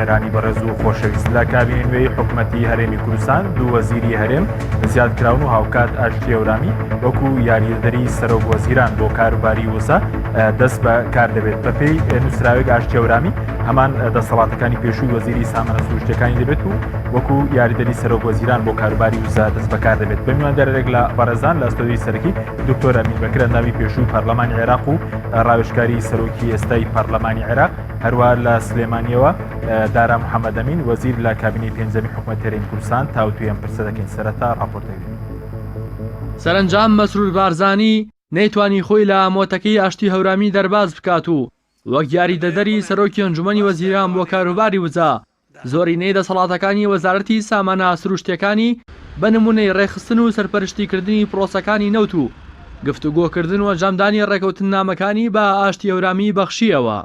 گەرانی بەڕێز و خۆشەویست لە کابینەی نوێی حکوومەتی هەرێمی کوردستان دوو وەزیری هەرێم زیادکراون و هاوکات ئاشتی هەورامی وەکو یاریدەری سەرۆک وەزیران بۆ کاروباری وزە دەست بە کار دەبێت. بەپێی نووسراوێک ئاشتی هەورامی هەمان دەسەڵاتەکانی پێشووی وەزیری سامانە سروشتیەکانی دەبێت و وەکو یاریدەری سەرۆک وەزیران بۆ کاروباری وزە دەست بە کار دەبێت. بە میواندارێک لە بەڕێزان لە ئەستۆدیۆی سەرەکی دکتۆر ئەمین بەکر ئەندامی پێشووی پەرلەمانی عێراق و ڕاوێژکاری سەرۆکی ئێستای پەرلەمانی عێراق، هەروەها لە سلێمانیەوە دارا محەممەد ئەمین وەزیر لە کابینەی پێنجەمی حکوومەتی هەرێمی کوردستان تاوتوێم پرسە دەکەین. سەرەتا ڕاپۆرتەکەین. سەرنجام مەسرور بارزانی نەیتوانی خۆی لە ئامۆتەکەی ئاشتی هەورامی دەرباز بکات و وەک یاریدەدەری سەرۆکی ئەنجومەنی وەزیران بۆ کاروباری وزە زۆرینەی دەسەڵاتەکانی وەزارەتی سامانە سروشتیەکانی بە نمونەی ڕێخستن و سەرپەرشتیکردنی پرۆسەکانی نەوت و گفتوگۆکردن و ئەنجامدانی ڕێکەوتنامەکانی بە ئاشتی هەورامی بەخشیەوە.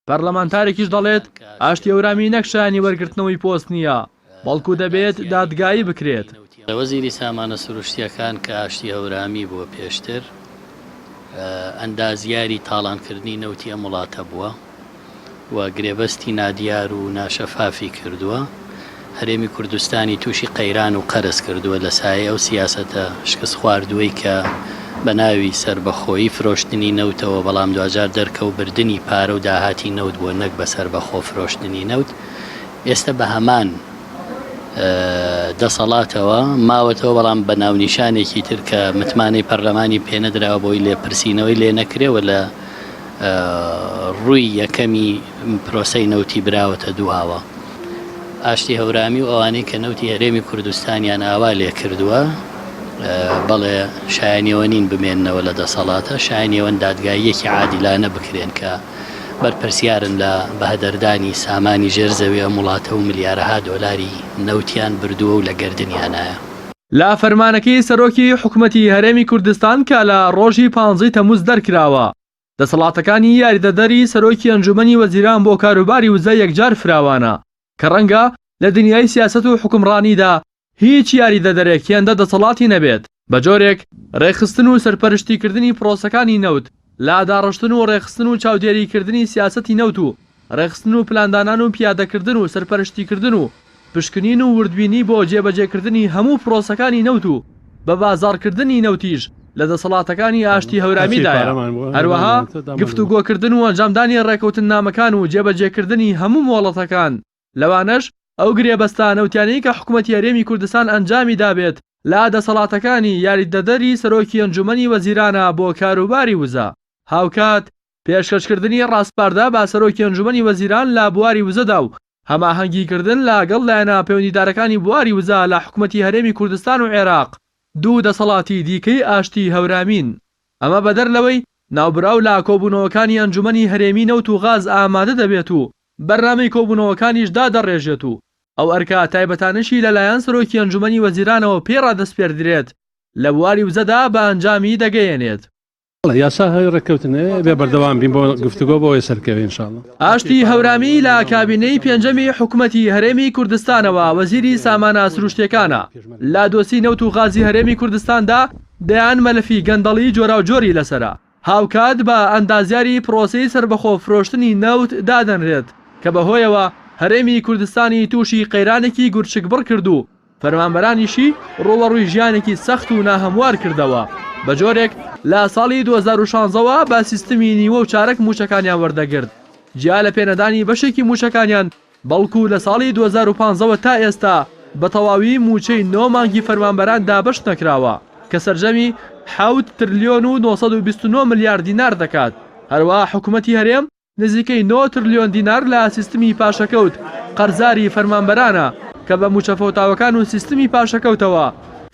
پەرلەمانتارێکیش دەڵێت ئاشتی هەورامی نەکشانی وەرگرتنەوەی پۆست نییە، بەڵکو دەبێت دادگایی بکرێت. وەزیری سامانە سروشتیەکان کە ئاشتی هەورامی بووە پێشتر ئەندازیاری تاڵانکردنی نەوتی ئەم وڵاتە بووە و گرێبەستی نادیار و ناشەفافی کردووە. هەرێمی کوردستانی تووشی قەیران و قەرز کردووە لە سایە ئەو سیاسەتە شکست خواردووەی کە بە ناوی سربەخۆیی فرۆشتنی نەوتەوە بەڵام دوجار دەرکە و بردننی پارە و داهاتی نەوت بۆ نەک بە سربەخۆ فرۆشتنی نەوت. ئێستا بە هەمان دەسەڵاتەوە ماوەتەوە بەڵام بە ناونیشانێکی تر کە متمانەی پەرلەمانی پێنەدراوە بۆی لێپرسینەوەی لێ نەکرێەوە لە ڕووی یەکەمی پرۆسەی نەوتی براوەتە دوواوە. ئاشتی هەورامی و ئەوانەی کە نەوتی هەرێمی کوردستانیان ئاوا لێ کردووە بەڵێ شایانیەوە نین بمێننەوە لە دەسەڵاتە، شایانیەوەن دادگاییەکی عادیلانە بکرێن کە بەرپرسیارن لە بەهدەردانی سامانی ژێرزەوی ئەم وڵاتە و ملیارەها دۆلاری نەوتیان بردووە و لە گردنیانایە. لا فەرمانەکەی سەرۆکی حکوومەتی هەرێمی کوردستان کە لە ڕۆژی 15 تەمووز دەرکراوە دەسەڵاتەکانی یاریدەدەری سەرۆکی ئەنجومەنی وەزیران بۆ کاروباری وزە یەکجار فراوانە کە ڕەنگە لە دنیای سیاسەت و حکومڕانیدا هیچ یاریدەدەرێک هێندە دەسەڵاتی نەبێت بە جۆرێک ڕێخستن و سەرپەرشتیکردنی پرۆسەکانی نەوت، لاداڕشتن و ڕێخستن و چاودێریکردنی سیاسەتی نەوت و ڕێخستن و پلاندانان و پیادەکردن و سەرپەرشتیکردن و پشکنین و وردبینی بۆ جێبەجێکردنی هەموو پرۆسەکانی نەوت و بە بازاڕکردنی نەوتیش لە دەسەڵاتەکانی ئاشتی هەورامidایە. هەروەها گفتوگۆکردن و ئەنجامدانی ڕێکەوتنامەکان و جێبەجێکردنی هەموو مۆڵەتەکان لەوانەش ئەو گرێبەستە نەوتیانەی کە حکوومەتی هەرێمی کوردستان ئەنجامی دابێت لا دەسەڵاتەکانی یاریدەدەری سەرۆکی ئەنجومەنی وەزیرانە بۆ کاروباری وزە. هاوکات پێشکەشکردنی ڕاستپاردا با سەرۆکی ئەنجومەنی وەزیران لە بواری وزەدا و هەماهەنگیکردن لەگەڵ لایەنە پەیوەندیدارەکانی بواری وزە لە حکوومەتی هەرێمی کوردستان و عێراق دوو دەسەڵاتی دیکەی ئاشتی هەورامین. ئەمە بەدەر لەوەی ناوبراو لە کۆبوونەوەکانی ئەنجومەنی هەرێمی نەوت و غاز ئامادە دەبێت و بەرنامەی کۆبوونەوەکانیش دادەڕێژێت و ئەو ئەرکە تایبەتانشی لەلایەن سەرۆکی ئەنجومەنی وەزیرانەوە پێڕادەسپێردرێت لە بواری وزەدا بە ئەنجامی دەگەیەنێت. یاسا هەی ڕێککەوتنێ بێ بەردەوام بین بۆ گفتوگۆ بۆی سەرکەوێ ئینشاڵڵا. ئاشتی هەورامی لە کابینەی پێنجەمی حکوومەتی هەرێمی کوردستانەوە وەزیری سامانە سروشتیەکانە لا دۆسی نەوت و غازی هەرێمی کوردستاندا دەیان مەلەفی گەندەڵی جۆرا و جۆری لەسرە. هاوکات بە ئەندازیاری پرۆسەی سربەخۆ فرۆشتنی نەوت دادەنرێت کە بەهۆیەوە هەرێمی کوردستانی تووشی قەیرانێکی گورچک بڕ کرد و فەرمانبەرانیشی ڕۆوەڕووی ژیانێکی سەخت و ناهەموار کردەوە بە جۆرێک لە ساڵی 2016ەوە با سیستمی نیوە و چارەک موچەکانیان وەردەگرت جیا لە پێنەدانی بەشێکی موچەکانیان، بەڵکو لە ساڵی 2015ەوە تا ئێستا بە تەواوی موچەی 9 مانگی فەرمانبەران دابەش نەکراوە کە سەرجەمی 7 تریلیۆن و 929 ملیار دینار دەکات. هەروەها حکوومەتی هەرێم نزیکەی 9 تریلیۆن دینار لە سیستمی پاشەکەوت قەرزاری فەرمانبەرانە کە بە موچەفەوتاوەکان و سیستمی پاشەکەوتەوە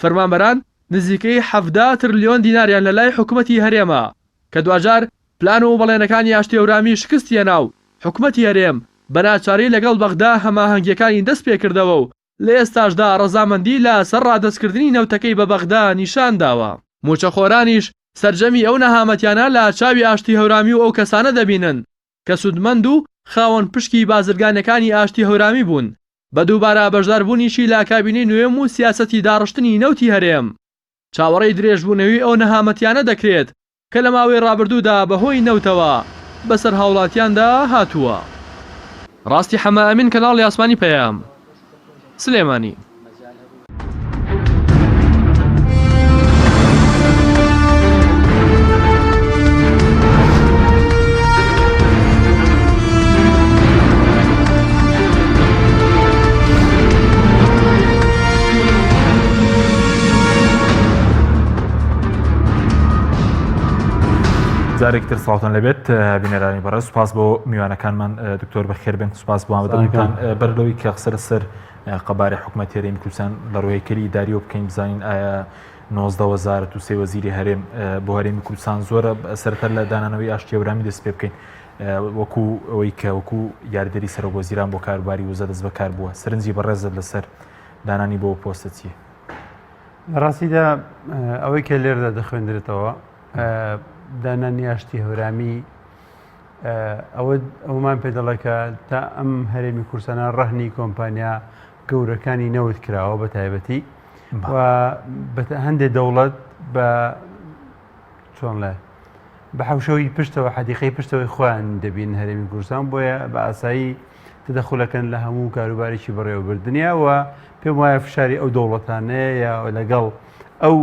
فەرمانبەران نزیکەی 17 تریلیۆن دیناریان لە لای حکوومەتی هەرێمە کە دوجار پلان و بەڵێنەکانی ئاشتی هەورامی شکستیە ناو حکوومەتی هەرێم بە ناچاری لەگەڵ بەغدا هەماهەنگیەکانی دەست پێ کردەوە و لە ئێستاشدا ڕەزامەندی لە سەر ڕادەستکردنی نەوتەکەی بە بەغدا نیشان داوە. موچەخۆرانیش سەرجەمی ئەو نەهامەتیانە لە چاوی ئاشتی هەورامی و ئەو کەسانە دەبینن کە سودمەند و خاوەن پشکی بازرگانەکانی ئاشتی هەورامی بوون بە دووبارە بەشداربوونیشی لە کابینەی نوێم و سیاسەتی داڕشتنی نەوتی هەرێم. چاوەڕێی درێژبوونەوەی ئەو نەهامەتیانە دەکرێت کە لە ماوەی ڕابردوودا بەهۆی نەوتەوە بەسەر هاوڵاتیاندا هاتووە. ڕاستی حەمە ئەمین کەناڵی ئاسمانی پەیام سلێمانی. جارێکتر ساڵتان لەبێت بینەرانی بەڕێز سوپاس بۆ میوانەکانمان دکتۆر بەخێر بن سوپاس بۆ ئامادەبوونتان بەرلەوەی کە قسە لەسەر قەبارەی حکوومەتی هەرێمی کوردستان لە ڕۆیەکەری ئیداریەوە بکەین بزانین ئایا 19 وەزارەت و 3 وەزیری هەرێم بۆ هەرێمی کوردستان زۆرە سەرەتا لە دانانەوەی ئاشتی هەورامی دەست پێ بکەین وەکو ئەوەی کە وەکو یاردەری سەرۆک وەزیران بۆ کاروباری وزە دەست بەکار بووە سەرنجی بەڕێزت لەسەر دانانی بۆ پۆستە چیە؟ ڕاستیدا ئەوەی کە لێرەدا دەخوێندرێتەوە دانانی ئاشتی هەورامی ئەومان پێ دەڵێکە تا ئەم هەرێمی کوردستانە ڕەهنی کۆمپانیا گەورەکانی نەوت کراوە بە تایبەتی و هەندێک دەوڵەت بە چۆن لە بە حوشەوەی پشتەوە حەدیقەی پشتەوەی خۆیان دەبین هەرێمی کوردستان بۆیە بە ئاسایی تدەخولەکەن لە هەموو کاروبارێکی بەڕێوەبردنیا و پێم وایە فشاری ئەو دەوڵەتانەیە یا لەگەڵ ئەو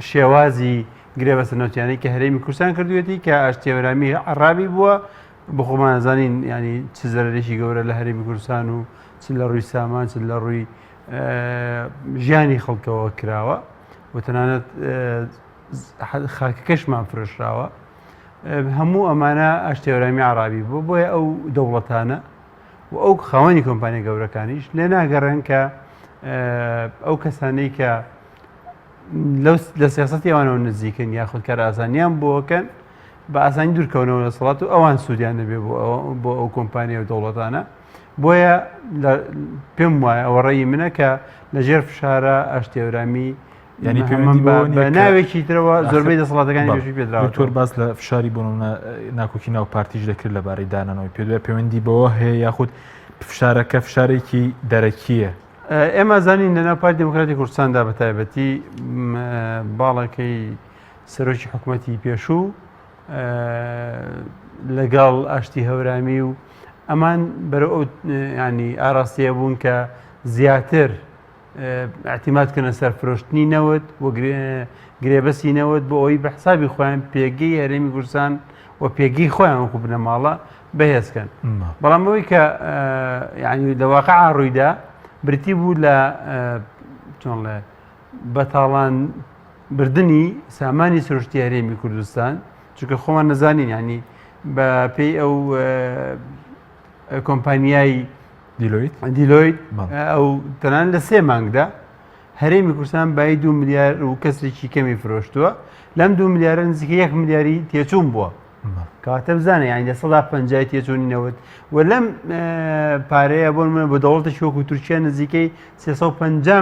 شێوازی گرێبەستە نەوتیانەی کە هەرێمی کوردستان کردوێتی کە ئاشتی هەورامی عرابی بووە بخۆمان نەزانین ینی چ زەرەرێکی گەورە لە هەرێمی کوردستان و چ لە ڕووی سامان چ لە ڕووی ژیانی خەڵکەوە کراوە و تەنانەت خاکەکەشمان فرۆشراوە هەموو ئەمانە ئاشتی هەورامی عرابی بووە بۆیە ئەو دەوڵەتانە و ئەو خاوەنی کۆمپانیای گەورەکانیش لێ ناگەڕێن کە ئەو کەسانەی کە لە سیاسەتی ئەوانەوە نزیکن یاخود کار ئاسانیان بۆکەن بە ئاسانی دوورکەونەوە لە سەڵات و ئەوان سوودیان نەبێ بۆ ئەو کۆمپانیا و دەوڵەتانە بۆیە پێم وایە ئەوە ڕێی منە کە لەژێر فشارە ئاشتی هەورامی ینی پەیوەندی بە ناوێکی ترەوە زۆربەی دەسەڵاتەکانی بێژی پێدراوە دکتۆر باس لە فشاری بۆ ناکۆکی ناو پارتیش دەکرد لەبارەی دانانەوەی پێ پەیوەندی بەوە هەیە یاخود فشارەکە فشارێکی دەرەکیە ئێمە زانین لە ناو پارتی دموکراتی کوردستاندا بە تایبەتی باڵەکەی سەرۆکی حکوومەتی پێشوو لەگەڵ ئاشتی هەورامی و ئەمان بەرە ئەو ینی ئاراستیە بوون کە زیاتر اعتیمادکردنە سەر فرۆشتنی نەوت بۆ گرێبەسی نەوت بۆ ئەوی بە حسابی خۆیان پێگەی هەرێمی کوردستان و پێگەی خۆیان وەکو بنەماڵە بەهێزکەن بەڵام ئەوەی کە ینی لەواقع ڕوویدا برتی بوو لە چۆن لە بەتاڵان بردننی سامانی سروشتی هەرێمی کوردستان چونکە خۆمان نەزانین ینی بە پێی ئەو کۆمپانیای دیلۆیت ئەو تەنان لە 3 مانگدا هەرێمی کوردستان بای 2 ملیار و کەسێکی کەمی فرۆشتووە لەم 2 ملیارە نزیکە 1 ملیاری تێچوون بووە کەواتە بزانە یانی لە 150 تێچوونی نەوت و لەم پارەیە بۆ منە بە دەوڵەتێکی وەکو تورکیا نزیکەی 350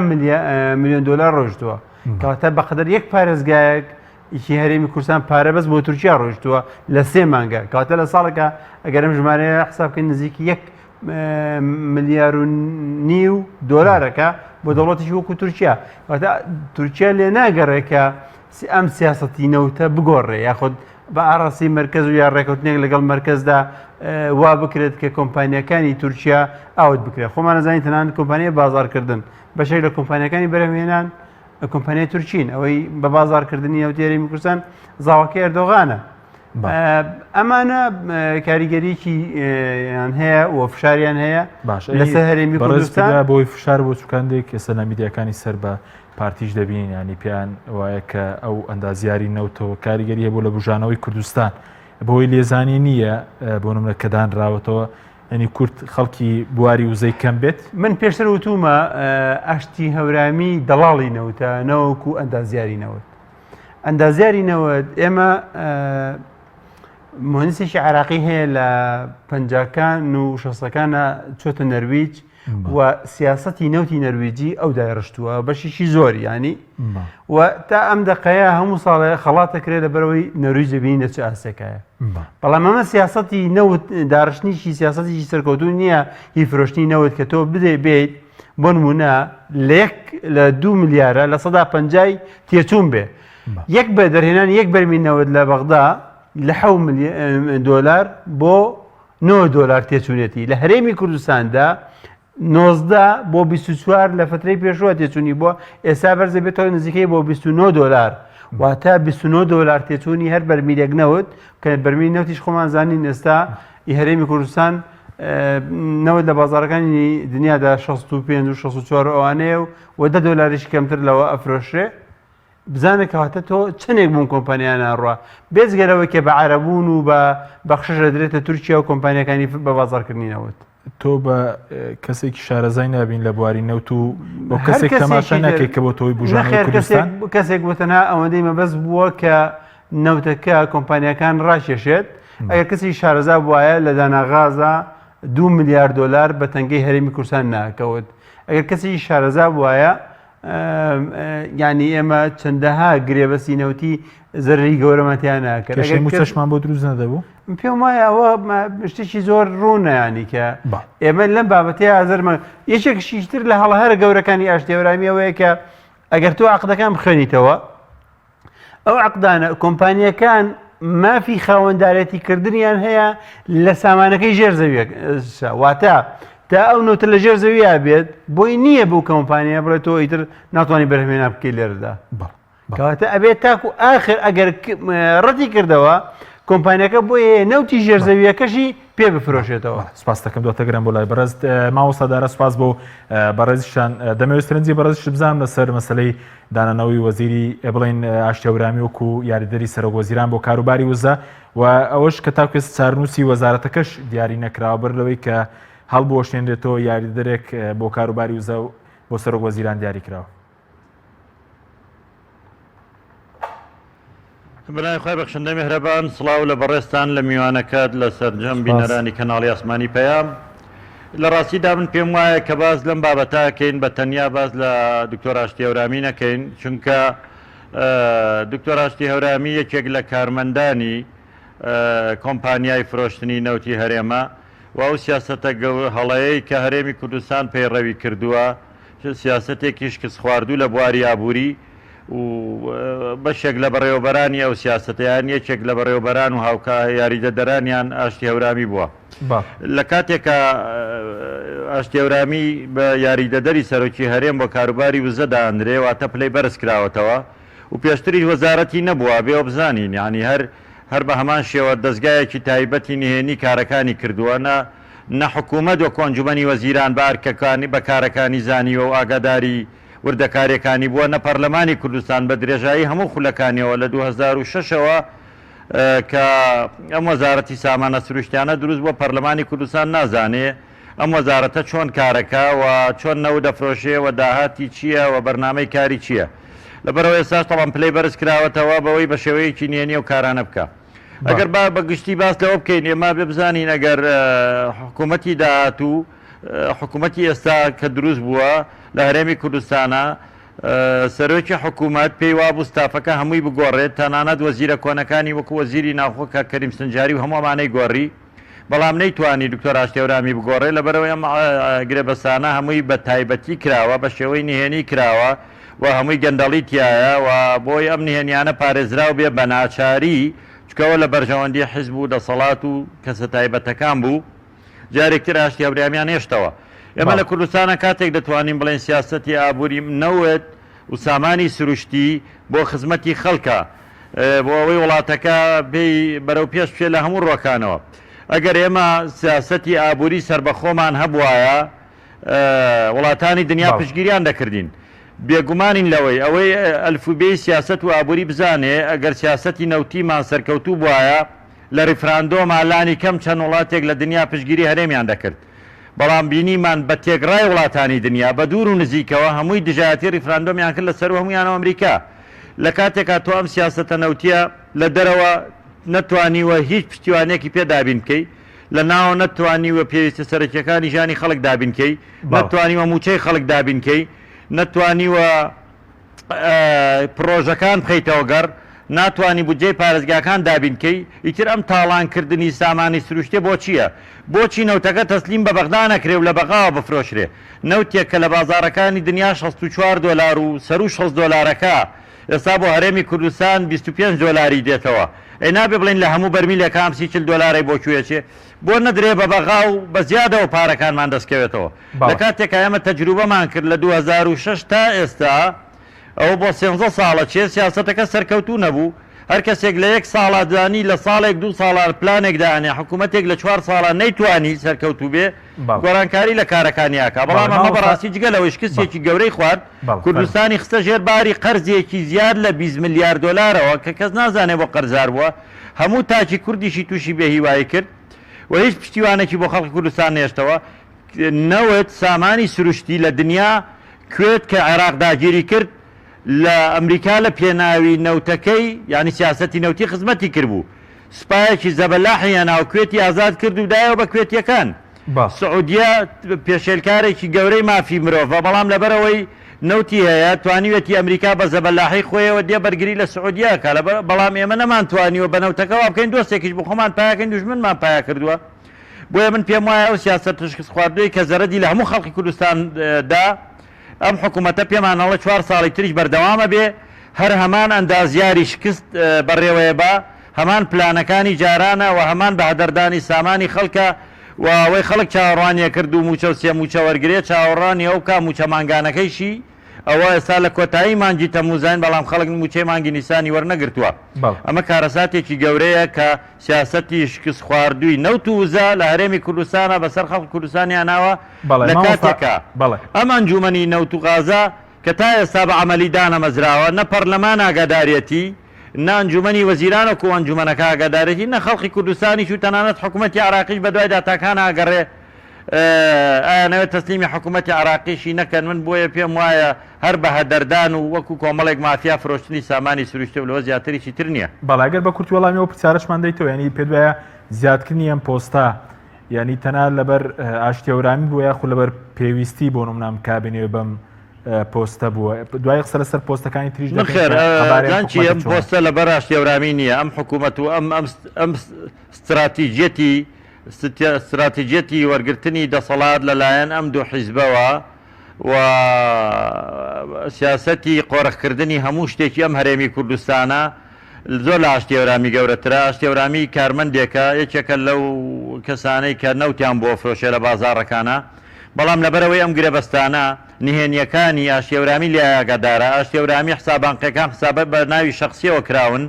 میلیۆن دلار ڕۆیشتووە کەواتە بەقەدەر یەک پارێزگایەک ئیشی هەرێمی کوردستان پارە بەس بۆ تورکیا ڕۆیشتووە لە 3 مانگە کەواتە لە ساڵێکە ئەگەرم ژمارەیە حسابکەین نزیکی 1 ملیار و نیو دۆلارەکە بۆ دەوڵەتێکی وەکو تورکیا کەواتە تورکیا لێ ناگەڕێکە ئەم سیاسەتی نەوتە بگۆڕێ یاخود بە ئاڕاستی مرکز و یا ڕێکەوتنێک لەگەڵ مرکزدا وا بکرێت کە کۆمپانیەکانی تورکیا ئاوت بکرێت خۆمان نەزانین تەنانەت کۆمپانیای بازارکردن بەشێک لە کۆمپانیەکانی بەرهەمهێنان کۆمپانیای تورکین ئەوەی بە بازارکردنی نەوتی هەرێمی کوردستان زاواکەی ئەردۆغانە ئەمانە کاریگەریکی هەیە و فشاریان هەیە لەسەر هەرێمی کوردستان بۆی فشار بۆ چوکاندێک ئێستا نامیدیەکانی سەر بە پارتیش دەبین ینی پێیان وایە کە ئەو ئەندازیاری نەوتەوە کاریگەری هەیە بۆ لە بژانەوەی کوردستان بۆی لێزانی نییە بۆ نمرە کە دانراوەتەوە ینی کورد خەڵکی بواری وزەی کەم بێت من پێشتر وتومە ئاشتی هەورامی دەڵاڵی نەوتە نەوەکو ئەندازیاری نەوت ئەندازیاری نەوت ئێمە مهندسێکی عراقی هەیە لە پەنجاکان و شەسەکانە چۆتە نەرویج و سیاسەتی نەوتی نەرویجی ئەو دایڕشتووە بەشێکی زۆری ینی و تا ئەم دقەیە هەموو ساڵێ خەڵاتەکرێت لە بەرەوەی نەرویج دەبینی دەچ ئاسێکایە بەڵام ئەمە سیاسەتی نەوت داڕشتنیشی سیاسەتێکی سەرکەوتون نییە هی فرۆشتنی نەوت کە تۆ بدێ بێت بۆ نمونە لە 2 ملیارە لە 150 تێچوون بێ یەک بە دەرهێنان یەک بەرمی نەوت لە بەغدا لە 7 ملیۆن دۆلار بۆ $9 تێچوونێتی لە هەرێمی کوردستاندا 19 بۆ 24 لە فترەی پێشوە تێچوونی بووە ئێستا بەرزە بێتەوە نزیکەی بۆ $29 واتە $29 تێچوونی هەر بەرمیلێک نەوت کە بەرمیل نەوتیش خۆمان زانین ئێستا هەرێمی کوردستان نەوت لە بازارەکانی دنیادا 65-64 ئەوانەیە و $10 کەمتر لەوە ئەفرۆشێ بزانە کەواتە تۆ چنێک بوون کۆمپانیان ناڕوە بێزگەرەوە کە بە عەرەبوون و بە بەخشش دەدرێتە تورکیا و کۆمپانیەکانی بە بازارکردنینەوەت تۆ بە کەسێکی شارەزای نابین لە بواری نەوت و بۆ کەسێک تەماشا ناکەیت کە بۆ تۆی بژانەوەی کوردستان کەسێک بۆتەنها ئەوەندەی مەبەست بووە کە نەوتەکە کۆمپانیەکان ڕاشێشێت ئەگەر کەسی شارەزا بواە لە داناغازە $2 ملیار بە تەنگەی هەرێمی کوردستان ناکەوت ئەگەر کەسی شارەزا بواە ینی ئێمە چەندەها گرێبەسی نەوتی زەرری گەورەمەتیان ناکرد چەشمان بۆ دروست نەدەبوو پێم وایە ئەوە شتێکی زۆر ڕوونەیانی کە ئێمە لەم بابەتەیە ئازەرمە یەکێکشیتر لە هەڵە هەرە گەورەکانی ئاشتێوەرامی ئەوەیە کە ئەگەر تۆ عەقدەکان بخوێنیتەوە ئەو عەقدانە کۆمپانیەکان مافی خاوەندارەتی کردنیان هەیە لە سامانەکەی ژێرزەویە واتە تا ئەو نوتە لە ژێر زەویە بێت بۆی نییە بەو کۆمپانیا بڵێت تۆ ئیتر ناتوانانی بەرهمێنا بکەی لێرەدا کەواتە ئەبێت تاکو ئاخر ئەگەر ڕەتی کردەوە کۆمپانیەکە بۆیە نەوتی ژێر زەویەکەشی پێ بفرۆشێتەوە سپاس دەکەم دواتە گرم بۆ لای بەڕێز ماوەسادارە سپاس بۆ بەڕێزیشان دەمەوێت سەرنجی بەڕێزیش بزانم لەسەر مەسەلەی دانانەوەی وەزیری بڵین ئاشتیەورامی وەکو یاریدەری سەرۆکوەزیران بۆ کاروباری وزە و ئەوەش کە تاکوێ چارنووسی وەزارەتەکەش دیاری نەکراوە بەر لەوەی کە هەڵبوەشێنرێتەوە یاریدەرێک بۆ کاروباری وزە و بۆ سەرۆکوەزیران دیاری کراوە. برای خۆی بەخشندە میهرەبان سڵاو لە بەڕێستان لە میوانەکەت لە سەرجەم بینەرانی کەناڵی ئاسمانی پەیام لە ڕاستیدا من پێم وایە کە باز لەم بابەتاکەین بە تەنیا باز لە دکتۆر ئاشتی هەورامی نەکەین چونکە دکتۆر ئاشتی هەورامی یەکێک لە کارمەندانی کۆمپانیای فرۆشتنی نەوتی هەرێمە و ئەو سیاسەتە هەڵەیەی کە هەرێمی کوردستان پەیڕەوی کردووە سیاسەتێکیش کەس خواردوو لە بواری ئابووری و بەشێک لە بەڕێوەبەرانی ئەو سیاسەتیان یەکێک لە بەڕێوەبەران و هاوکە یاریدەدەرانیان ئاشتی هەورامی بووە لە کاتێکە ئاشتی هەورامی بە یاریدەدەری سەرۆکی هەرێم بۆ کاروباری وزەدا ئەندرێ واتە پلەی بەرز کراوەتەوە و پێشتری وەزارەتی نەبووە بێ بزانین ینی هەر بە هەمان شێوە دەستگایەکی تایبەتی نهێنی کارەکانی کردووە نە حکوومەت و کۆنجومەنی وەزیران بارکەکانی بە کارەکانی زانیوە و ئاگاداری وردەکارەکانی بووە نە پەرلەمانی کوردستان بە درێژایی هەموو خولەکانیەوە لە 2006ەوە کە ئەم وەزارەتی سامانە سروشتیانە دروست بووە پەرلەمانی کوردستان نازانێ ئەم وەزارەتە چۆن کارەکە و چۆن نەوت دەفرۆشێ و داهاتی چییە و بەرنامەی کاری چییە لەبەرەوە ئێستاش تەڵام پلەی بەرز کراوەتەوە بەوەی بە شێوەیەکی نهێنی و کارانە بکە ئەگەر بە گشتی باس لەوە بکەین ئێمە ببزانین ئەگەر حکوومەتی داهاتوو حکوومەتی ئێستا کە دروست بووە لە هەرێمی کوردستانە سەرۆکی حکوومەت پێی وابوو ستافەکە هەمووی بگۆڕێت تەنانەت وەزیرە کۆنەکانی وەکو وەزیری ناوخۆکە کەریم سنجاری و هەمووانەی گۆڕی بەڵام نەیتوانی دکتۆر ئاشتی هەورامی بگۆڕێت لەبەرەوەی ئەم گرێبەسانە هەمووی بە تایبەتی کراوە بە شێوەی نهێنی کراوە و هەمووی گەندەڵی تایە و بۆی ئەم نهێنیانە پارێزراو بێ بە ناچاری چکەوە لە بەرژەوەندی حیزب و دەسەڵات و کەسە تایبەتەکان بوو جارێکتر ئاشتی هەورامیان هێشتەوە ئێمە لە کوردستانە کاتێک دەتوانین بڵێن سیاسەتی ئابووری نەوت و سامانی سروشتی بۆ خزمەتی خەڵکە بۆ ئەوەی وڵاتەکە بێی بەرەو پێش بچێت لە هەموو ڕۆکانەوە ئەگەر ئێمە سیاسەتی ئابووری سربەخۆمان هەبوایە وڵاتانی دنیا پشگیریان دەکردین بێگومانین لەوەی ئەوەی ئەلفوبێی سیاست و ئابووری بزانێ ئەگەر سیاسەتی نەوتیمان سەرکەوتوو بواە لە ریفراندۆمە لانی کەم چەند وڵاتێک لە دنیا پشگیری هەرێمیان دەکرد بەڵام بینیمان بە تێگڕای وڵاتانی دنیا بە دوور و نزیکەوە هەمووی دژایەتی ریفراندۆمیان کرد لەسەر هەمویانەوە ئەمریکا لە کاتێکا تۆ ئەم سیاسەتە نەوتیە لە دەرەوە نەتوانیوە هیچ پشتیوانێکی پێ دابین بکەی لە ناوە نەتوانیوە پێویستە سەرەکیەکانی ژانی خەڵک دابینکەی نەتوانیوە موچەی خەڵک دابینکەی نەتوانیوە پرۆژەکان بخەیتەوە گەڕ ناتوانانی بودجێی پارێزگاکان دابینکەی ئیتر ئەم تاڵانکردنی سامانی سروشتێ بۆ چییە بۆچی نەوتەکە تەسلیم بە بەغدا نەکرێ و لە بەغاوە بفرۆشرێ نەوتێک کە لە بازارەکانی دنیا $64 و سەر و $60 ئێستا بۆ هەرێمی کوردستان 25 دۆلاری دێتەوە ئەی نابێ بڵین لە هەموو بەرمیلێکام 30 دۆلاری بۆ کوێچێ بۆ نەدرێ بە بەغا و بە زیادەوە پارەکانمان دەستکەوێتەوە لە کاتێکە ئێمە تەجروبەمان کرد لە 2006 تا ئێستا ئەو بۆ 13 ساڵە چێ سیاسەتەکە سەرکەوتوو نەبوو هەر کەسێک لە 1 ساڵادانی لە ساڵێک 2 ساڵان پلانێکدانێ حکوومەتێک لە 4 ساڵان نەیتوانی سەرکەوتوو بێ گۆرانکاری لە کارەکانیاکە بەڵام ئەمە بەڕاستی جگەلەوەی کەسێکی گەورەی خوارد کوردستانی خستە ژێرباری قەرزێکی زیاد لە 20 میلیارد دۆلارەوە کە کەس نازانێ بۆ قەرزار بووە هەموو تاجی کوردیشی تووشی بێهیوایی کرد و هیچ پشتیوانێکی بۆ خەڵکی کوردستان نێشتەوە نەوت سامانی سروشتی لە دنیا کوێت کە عێراق داگیری کرد لە ئەمریکا لە پێناوی نەوتەکەی ینی سیاسەتی نەوتی خزمەتی کردبوو سوپایەکی زەبەلاحیە ناوکوێتی ئازاد کرد و دایەوە بە کوێتیەکان سعودیا پێشێلکارێکی گەورەی مافی مرۆڤە بەڵام لەبەرەوەی نەوتی هەیە توانیوێتی ئەمریکا بە زەبەلاحی خۆیەوە دێ بەرگری لە سعودیاکە بەڵام ئێمە نەمانتوانیوە بە نەوتەکەەوە بکەین دۆستێکیش بۆ خۆمان پایەکەین دوژمنمان پایا کردووە بۆیە من پێم وایە ئەو سیاسەت تشخیص خواردووی کە زەرەدی لە هەموو خەڵکی کوردستاندا ئەم حکوومەتە پێمانەڵە 4 ساڵی تریش بەردەوامە بێ هەر هەمان ئەندازیاری شکست بەڕێوەیە بە هەمان پلانەکانی جارانە و هەمان بە هەدەردانی سامانی خەڵکە و ئەوەی خەڵک چاوەڕوانیە کرد و موچە و سێ موچە وەرگێ چاوەڕانی ئەو کا موچە مانگانەکەیشی ئەوە ئێستا لە کۆتایی مانگی تەموزین بەڵام خەڵک موچەی مانگی نیسانی وەرنەگرتووە ئەمە کارەساتێکی گەورەیە کە سیاسەتی شکست خواردووی نەوت و وزە لە هەرێمی کوردستانە بەسەر خەڵک کوردستانیان ناوە لە کاتێکە ئەم ئەنجومەنی نەوت و غازە کە تا ئێستا بە عەمەلی دانەمەزراوە نە پەرلەمان ئاگادارێتی نە ئەنجومەنی وەزیرانە و ئەنجومەنەکە ئاگادارێتی نە خەڵکی کوردستانیش و تەنانەت حکوومەتی عراقیش بەدوای داتاکان ئاگەڕێ ئەوێت تەسلیمی حکوومەتی عراقیشی نەکەن من بۆیە پێم وایە هەر بە هەدەردان و وەکو کۆمەڵێک مافیا فرۆشتنی سامانی سروشتە و لەوە زیاتریی تر نییە بەڵاگەر بە کورتی وەڵامیەوە پرسیارەشمان دەیتەوە ینی پێ وایە زیادکردنی ئەم پۆستە ینی تەنها لەبەر ئاشتیەورامی بووە یاخو لەبەر پێویستی بۆ نمونام کابینێ بەم پۆستە بووە دوای قسە لەسەر پۆستەکانی تریش خێرانچی ئەم پۆستە لەبەر ئاشتیەورامی نییە ئەم حکوومەت و ئەم استراتیجێتی وەرگرتنی دەسەڵات لەلایەن ئەم دوو حیزبەوە و سیاسەتی قۆڕەخکردنی هەموو شتێکی ئەم هەرێمی کوردستانە زۆر لە ئاشتیەورامی گەورەترە ئاشتیەورامی کارمەندێکە یەکێکە لەو کەسانەی کە نەوتیان بۆ فرۆشێ لە بازاڕەکانە بەڵام لەبەرەوەی ئەم گرێبەستانە نهێنیەکانی ئاشتیەورامی لە ئاگادارە ئاشتیەورامی حسابانقیەکان حسابە بە ناوی شەخسیەوە کراون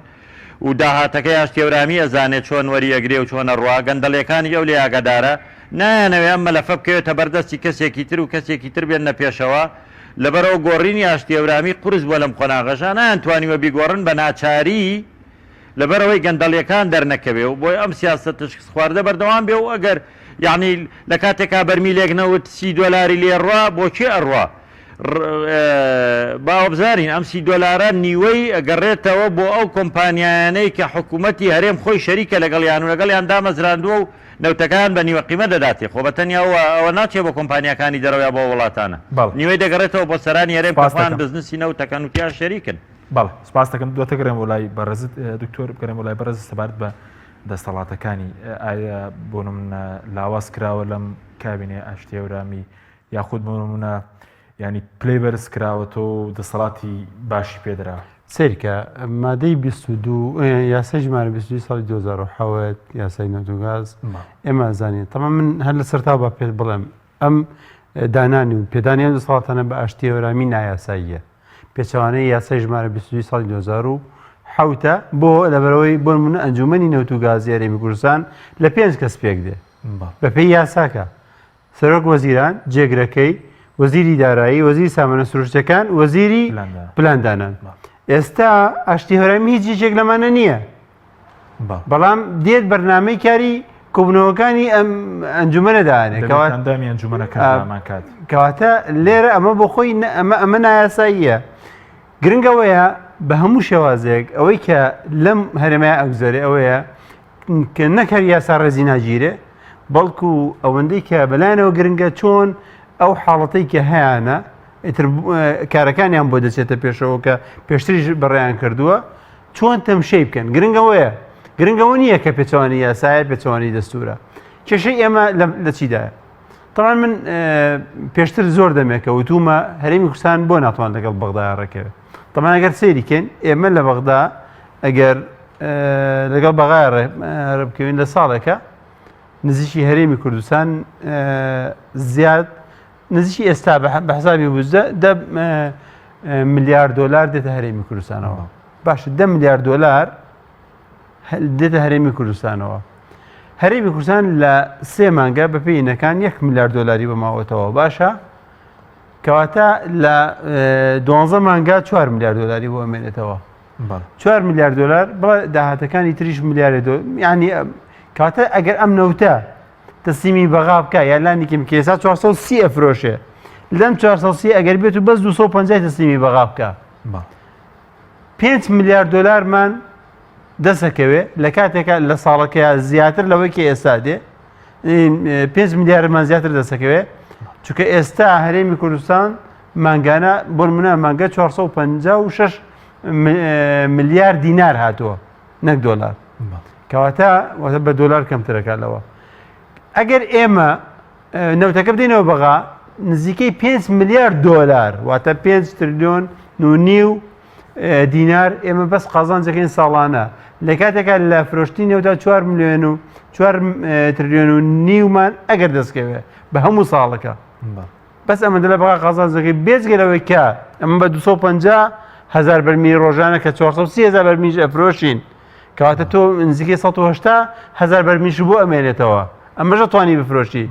و داهاتەکەی ئاشتیەورامی ئەزانێت چۆن وەریەگرێ و چۆنە ڕوا گەندەڵیەکانی ئەو لێ ئاگادارە نایانەوێ ئەم مەلەفە بکەوێتە بەردەستی کەسێکی تر و کەسێکی تر بێنە پێشەوە لەبەرەوە گۆڕینی ئاشتیەورامی قورس بووە لەم قۆناغەشە نایانتوانیوە بیگۆڕن بە ناچاری لەبەرەوەی گەندەڵیەکان دەرنەکەوێ و بۆی ئەم سیاسەت تشخیص خواردە بەردەوام بێ و ئەگەر یعنی لە کاتێکا بەرمیلێک نەوت 30 دۆلاری لێ ڕوا بۆچی ئەڕوا باوەبزارین ئەم 30 دۆلارە نیوەی ئەگەڕێتەوە بۆ ئەو کۆمپانیانەی کە حکوومەتی هەرێم خۆی شەریکە لەگەڵیان و لەگەڵیان دامەزراندووە و نەوتەکان بە نیوە قیمە دەداتێ خۆ بەتەنیا ئەوە ناچێت بۆ کۆمپانیەکانی دەرەوەی بۆ وڵاتانە نیوەی دەگەڕێتەوە بۆ سەرانی هەرێم پاسان بزنسی نەوتەکان وتیان شەریکن بەڵێ سپاس دەکەم دواتە گەڕێم وڵای بەڕێزت دکتۆر بگەڕێم وڵای بەڕێز سەبارەت بە دەسەڵاتەکانی ئایا بۆ نمونە لاواز کراوە لەم کابینێ ئاشتیەورامی یاخود بۆ نمونە ینی پلەی بەرز کراوەتەوە و دەسەڵاتی باشی پێدرا سیرکە مادەی 22 یاسای ژمارە 22 ساڵی 2007 یاسای نەوتوگاز ئێمە زانین تەمام من هەر لە سەرتا بە پێ بڵێم ئەم دانانی و پێدانیان دەسەڵاتانە بە ئاشتیەورامی نایاساییە پێچەوانەی یاسای ژمارە 22 ساڵی 2007 بۆ لەبەرەوەی بۆ نمونە ئەنجومەنی نەوتوگازی هەرێمی کوردستان لە 5 کەس پێک دێ بە پێی یاساکە سەرۆک وەزیران جێگرەکەی وەزیری دارایی وەزیری سامانە سروشتەکان وەزیری پلاندانان ئێستا ئاشتیەورامی هیچ جێک لەمانە نییە بەڵام دێت بەرنامەی کاری کۆبنەوەکانی ئەم ئەنجومەنەدانێت کەواتە لێرە ئەمە بۆ خۆی ئەمە نایاساییە گرنگەوەیە بە هەموو شێوازێک ئەوەی کە لەم هەرێمای ئەگوزارێ ئەوەیە کە نەکەر یاسا ڕێزی ناگیرێ بەڵکو ئەوەندەی کە بەلایەنەوە گرنگە چۆن ئەو حاڵەتەی کە هەیەە ئیتر کارەکانیان بۆ دەچێتە پێشەوە کە پێشتریش بەڕێیان کردووە چۆن تەمشەی بکەن گرنگەوەیە گرنگەوە نییە کە پێچوانی یاسایە پێچوانی دەستورە کێشەی ئێمە لە چیدایە تەمان من پێشتر زۆر دەمێکە وتومە هەرێمی کوردستان بۆ ناتوان لەگەڵ بەغدا ڕێکەوێت طبعا ئەگەر سێریکەین ئێمە لە بەغدا ئەگەر لەگەڵ بەغای ڕێبکەوین لە ساڵێکە نزیکی هەرێمی کوردستان زیاد نزیکی ئێستا بە حسابی بوزە 10 ملیار دلار دێتە هەرێمی کوردستانەوە باشە 10 ملیار دلار دێتە هەرێمی کوردستانەوە هەرێمی کوردستان لە 3 مانگە بە پێینەکان 1 ملیار دلاری بەماوەتەوە باشە کەواتە لە 12 مانگە 4 ملیار دلاری بۆ ئەمێنێتەوە 4 ملیار دلار بڵێ داهاتەکانی تریش ملیار ینی کاتە ئەگەر ئەم نەوتە تەسلیمی بەغا بکە یا لانیکەم کێسا 430 ئەفرۆشێ لەم 430 ئەگەر بێت و بەس 250 تەسلیمی بەغا بکە 5 ملیار دلارمان دەسەکەوێ لە کاتێکە لە ساڵەکەیە زیاتر لەوەیکە ئێستا دێ 5 میلیارمان زیاتر دەسەکەوێ چونکە ئێستا هەرێمی کوردستان مانگانە بۆ نمونە مانگە 456 ملیار دینار هاتووە نەک دۆلار کەواتە بە دۆلار کەمترەکاتەوە ئەگەر ئێمە نەوتەکە بدەینەوە بەغا نزیکەی 5 ملیار دۆلار واتە 5 تریلیۆن و دینار ئێمە بەس قازانجەکەین ساڵانە لە کاتێکە لە فرۆشتی نێوتا 4 ملیۆن و 4 تریلیۆن و نیومان ئەگەر دەستکەوێ بە هەموو ساڵەکە بەس ئەمە لە بەغا قازانجەکەی بێجگەلەوەی کە ئەمە بە 250 هزار بەرمیلی ڕۆژانە کە 430 هزار بەرمیش ئەفرۆشین کەواتە تۆ نزیکەی 180 هزار بەرمیش بۆ ئەمێنێتەوە ئەمەژە توانی بفرۆشی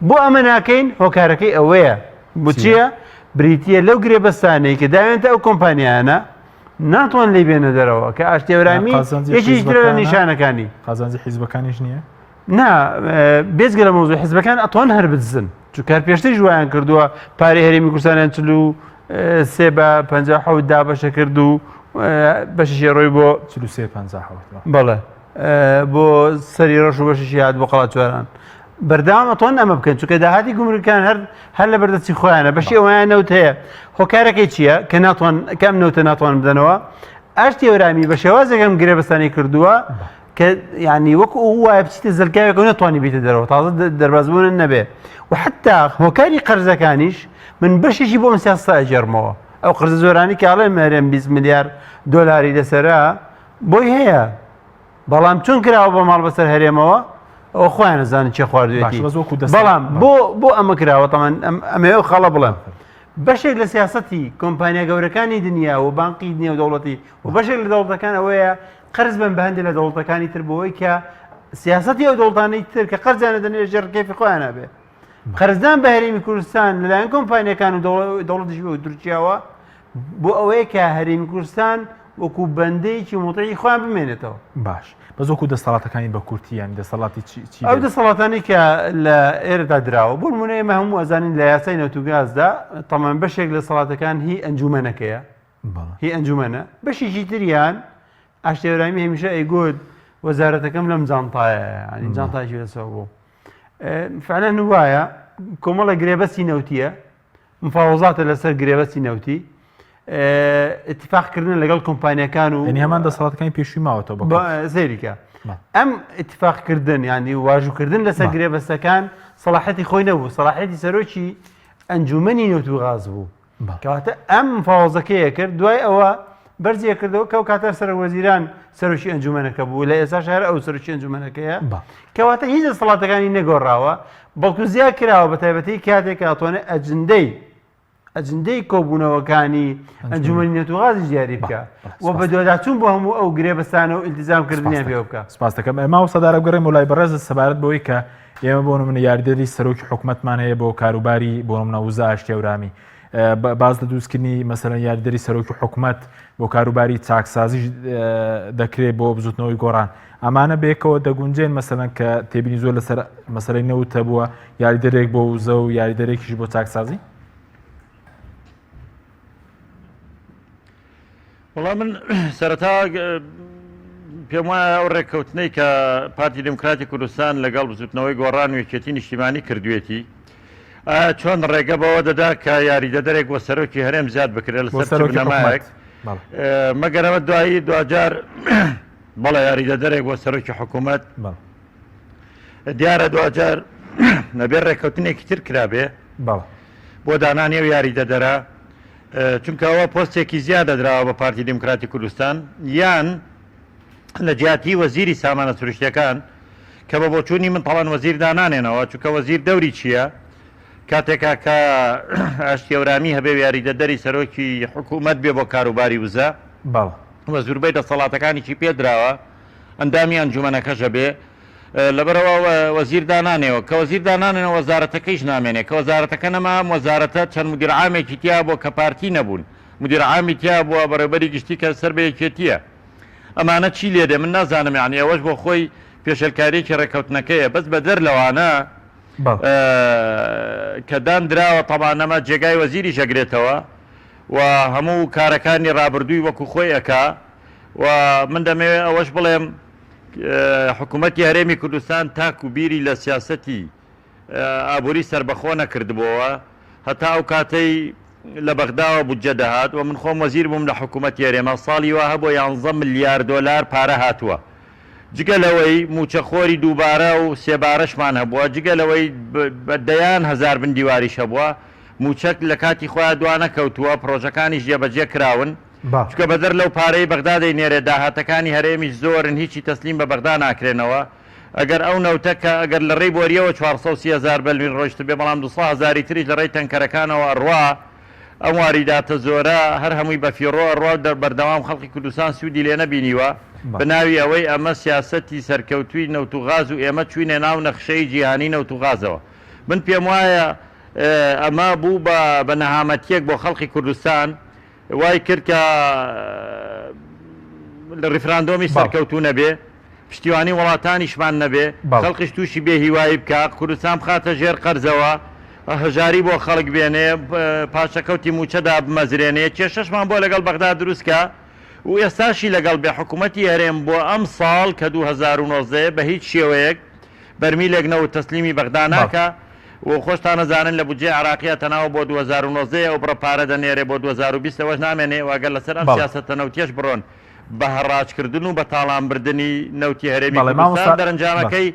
بۆ ئەمە ناکەین هۆکارەکەی ئەوەیە بچیە بریتە لەو گرێبەستانەی کە داوێنێتە ئەو کۆمپانیانە ناتوان لێ بێنە دەرەوە کە ئاشتێورامی یەکیش درە لە نیشانەکانی قازانجی حیزبەکانیش نییە؟ نا بێزگە لە مۆزوع حیزبەکان ئەتوان هەر بزن چونکە پێشتر ژوایان کردووە پارەی هەرێمی کوردستانیان 43 بە 57 دابەشە کرد و بەشی ڕۆی بۆ 43 بەڵێ بۆ سەری ڕەش و بەشی هات بۆ قەڵات جواران بەردەوام ئەتوان ئەمە بکەن چونکە داهاتی گومرگەکان هەر لە بەردەستی خۆیانە بەشی ئەویان نەوت هەیە هۆکارەکەی چییە کە ناتوان کەم نەوتە ناتوان بدەنەوە ئاشتی ئەورامی بە شێوازێکم گرێبەستانی کردووە کە ینی وەکو وایە بچیتە زەرگاوێک و نەتوانی بیتە دەرەوە تازە دەربازبوون نەبێ و حتا هۆکاری قەرزەکانیش من بەشێکی بۆ سیاستا ئەجێڕمەوە ئەو قرزە زۆرانی کە ئاڵێ مەرێن 20 ملیار دۆلاری لەسەرا بۆی هەیە بەڵام چۆن کراوە بە ماڵ بەسەر هەرێمەوە ئەو خۆیان نەزانن چێ خواردوێتی بەڵام بۆ ئەمە کراوە تەمان ئەمەوە خەڵە بڵێم بەشێک لە سیاسەتی کۆمپانیا گەورەکانی دنیا و بانقی دنیا و دەوڵەتی و بەشێک لە دەوڵەتەکان ئەوەیە قەرز بن بە هەندێک لە دەوڵەتەکانی تر بەوەی کە سیاسەتی ئەو دەوڵەتانەی تر کە قەرزیانە دەنێ ژێر کەیفی خۆیان نابێ قەرزدان بە هەرێمی کوردستان لەلایەن کۆمپانیەکان و دەوڵەتیش و دروستیاوە بۆ ئەوەیە کە هەرێمی کوردستان وەکو بەندەیەکی موڵقی خۆیان بمێنێتەوە باش بە زۆکو دەسەڵاتەکانی بە کورتیان دەسەڵاتی چی ئەو دەسەڵاتانی کە لە ئێرەدا دراوە بۆ نمونە ئێمە هەموو ئەزانین لە یاسای نەوتوگازدا تەمان بەشێک لە سەڵاتەکان هی ئەنجومەنەکەیە هی ئەنجومەنە بەشێکی تریان ئاشتێورامی هەمیشە ئەیگوت وەزارەتەکەم لەم جانتایە ینی جانتایشی لەسەوە بوو فعلەن وایە کۆمەڵە گرێبەستی نەوتیە مفاوەزاتە لەسەر گرێبەستی نەوتی اتفاقکردن لەگەڵ کۆمپانیەکان و هەمان دەسەڵاتەکانی پێشووی ماوەتەوە سێریکە ئەم اتفاقکردن ینی واژووکردن لەسەر گرێبەستەکان سەلاحەتی خۆی نەبوو سەلاحەتی سەرۆکی ئەنجومەنی نەوتوغاز بوو کەواتە ئەم مفاوەزەکەیە کرد دوای ئەوە بەرزیە کردەوە کە کاتەر سەرۆکوەزیران سەرۆکی ئەنجومەنەکە بوو لە ئێستا شارە ئەو سەرۆکی ئەنجومەنەکەیە کەواتە هیچ دەسەڵاتەکانی نەگۆڕاوە بەڵکو زیاد کراوە بە تایبەتی کاتێک ئەتوانێت ئەجندەی کۆبوونەوەکانی ئەنجومەنی نەوتوغازی دیاری بکە و بە دوواداچوون بۆ هەموو ئەو گرێبەستانە و ئیلتیزامکردنیان پێ بکە سپاس دەکەم ئێمە و سەدارە بگەڕێم وڵای بەڕێز سەبارەت بەوەی کە ئێمە بۆ نمونە یاریدەری سەرۆکی حکوومەتمان هەیە بۆ کاروباری بۆ نمونە وزە ئاشتێورامی باز لە دروستکردنی مەسەلەن یاریدەری سەرۆکی حکوومەت بۆ کاروباری چاکسازیش دەکرێت بۆ بزوتنەوەی گۆڕان ئەمانە بێکەوە دەگونجێن مەسەلەن کە تێبینی زۆر لەسەر مەسەلەی نەوتە بووە یاریدەرێک بۆ وزە و یاریدەرێکیش بۆ چاکسازی وەڵام من سەرەتا پێم وایە ئەو ڕێککەوتنەی کە پارتی دموکراتی کوردستان لەگەڵ بزوتنەوەی گۆڕان و یەکێتی نیشتیمانی کردوێتی چۆن ڕێگە بەوە دەدا کە یاریدەدەرێک بۆ سەرۆکی هەرێم زیاد بکرێت لەسەر بنەمایەک مەگەرەوە دوایی دوجار بەڵێ یاریدەدەرێک بۆ سەرۆکی حکوومەت دیارە دوجار نەبێت ڕێککەوتنێکی تر کرابێ بۆ دانانی و یاریدەدەرە چونکە ئەوە پۆستێکی زیادە درراوە بە پارتی دموکراتی کوردستان یان لە جیاتی وەزیری سامانە سروشتیەکان کە بە بۆچوونی من تەڵەن وەزیر دانانێنەوە چونکە وەزیر دەوری چییە کاتێکا کە ئاشتیێورامی هەبێ یاریدەدەری سەرۆکی حکوومەت بێ بۆ کاروباری وزە وە زوربەی دەسەڵاتەکانیی پێدراوە ئەندامی ئەنجومەنەکەشە بێ لەبەرەوە وەزیر دانانێەوە کە وەزیر دانانێنەوە وەزارەتەکەیش نامێنێ کە وەزارەتەکە نەما وەزارەتە چەند مدیرعامێکی تیا بۆ کە پارتی نەبوون مدیرعامی تیا بووە بەڕێبەری گشتی کە سەر بە یەکێتیە ئەمانە چی لێدێ من نازانم یعنی ئەوەش بۆ خۆی پێشەلکارێکی ڕێکەوتنەکەیە بەس بە دەر لەوانە کە دان دراوە تەمانەمە جێگای وەزیری شەگرێتەوە و هەموو کارەکانی ڕابردووی وەکو خۆی ئەکا و من دەمەوێت ئەوەش بڵێم حکوومەتی هەرێمی کوردستان تاک و بیری لە سیاسەتی ئابووری سربەخۆ نەکردبووەوە هەتا ئەو کاتەی لە بەغداوە بودجە دەهات و من خۆم وەزیر بووم لە حکوومەتی هەرێمە ساڵی وا هەبوو 11 ملیار دۆلار پارە هاتووە جگە لەوەی موچەخۆری دووبارە و سێبارەشمان هەبووە جگە لەوەی بەدەیان هزار بندیواریش هەبووە موچەک لە کاتی خۆیان دوانە کەوتووە پرۆژەکانیش جێبەجێ کراون چکە بەدەر لەو پارەی بەغدادەی نێرێ داهاتەکانی هەرێمیش زۆرن هیچی تەسلیم بە بەغدا ناکرێنەوە ئەگەر ئەو نەوتەکە ئەگەر لە ڕێی بۆریەوە 430,000 بەلوین ڕۆیشت بێ بەڵام 200,000 تریش لە ڕێی تەنکەرەکانەوە ئەڕوا ئەم واریداتە زۆرە هەر هەمووی بە فیڕۆ ڕوا بەردەوام خەڵکی کوردستان سوودی لێ نەبینیوە بەناوی ئەوەی ئەمە سیاسەتی سەرکەوتووی نەوت و غاز و ئێمە چوینێ ناو نەخشەی جیهانی نەوت و غازەوە من پێم وایە ئەمە بوو بە نەهامەتیەک بۆ خەڵکی کوردستان وای کرد کە لە ڕیفراندۆمی سەرکەوتوو نەبێ پشتیوانی وڵاتانیشمان نەبێ خەڵقیش تووشی بێ هیوایی بکە کوردستان بخاتە ژێر قەرزەوە هەژاری بۆ خەڵک بێنێ پاشەکەوتی موچەدا بمەزرێنێ کێشەشمان بۆ لەگەڵ بەغدا دروستکە و ئێستاشی لەگەڵ بێ حکوومەتی هەرێم بۆ ئەم ساڵ کە 2019 بە هیچ شێوەیەک بەرمیلێکنەوە تەسلیمی بەغدا ناکە و خۆشتان نەزانن لە بودجێ عراقیە تەناوە بۆ 2019 ئەو بڕەپارە دەنێرێ بۆ 2020 ئەوەش نامێنێ واگەر لەسەر ئەم سیاسەتە نەوتیەش بڕۆن بە هەڕاجکردن و بە تاڵانبردنی نەوتی هەرێمی کوردستان دەرەنجامەکەی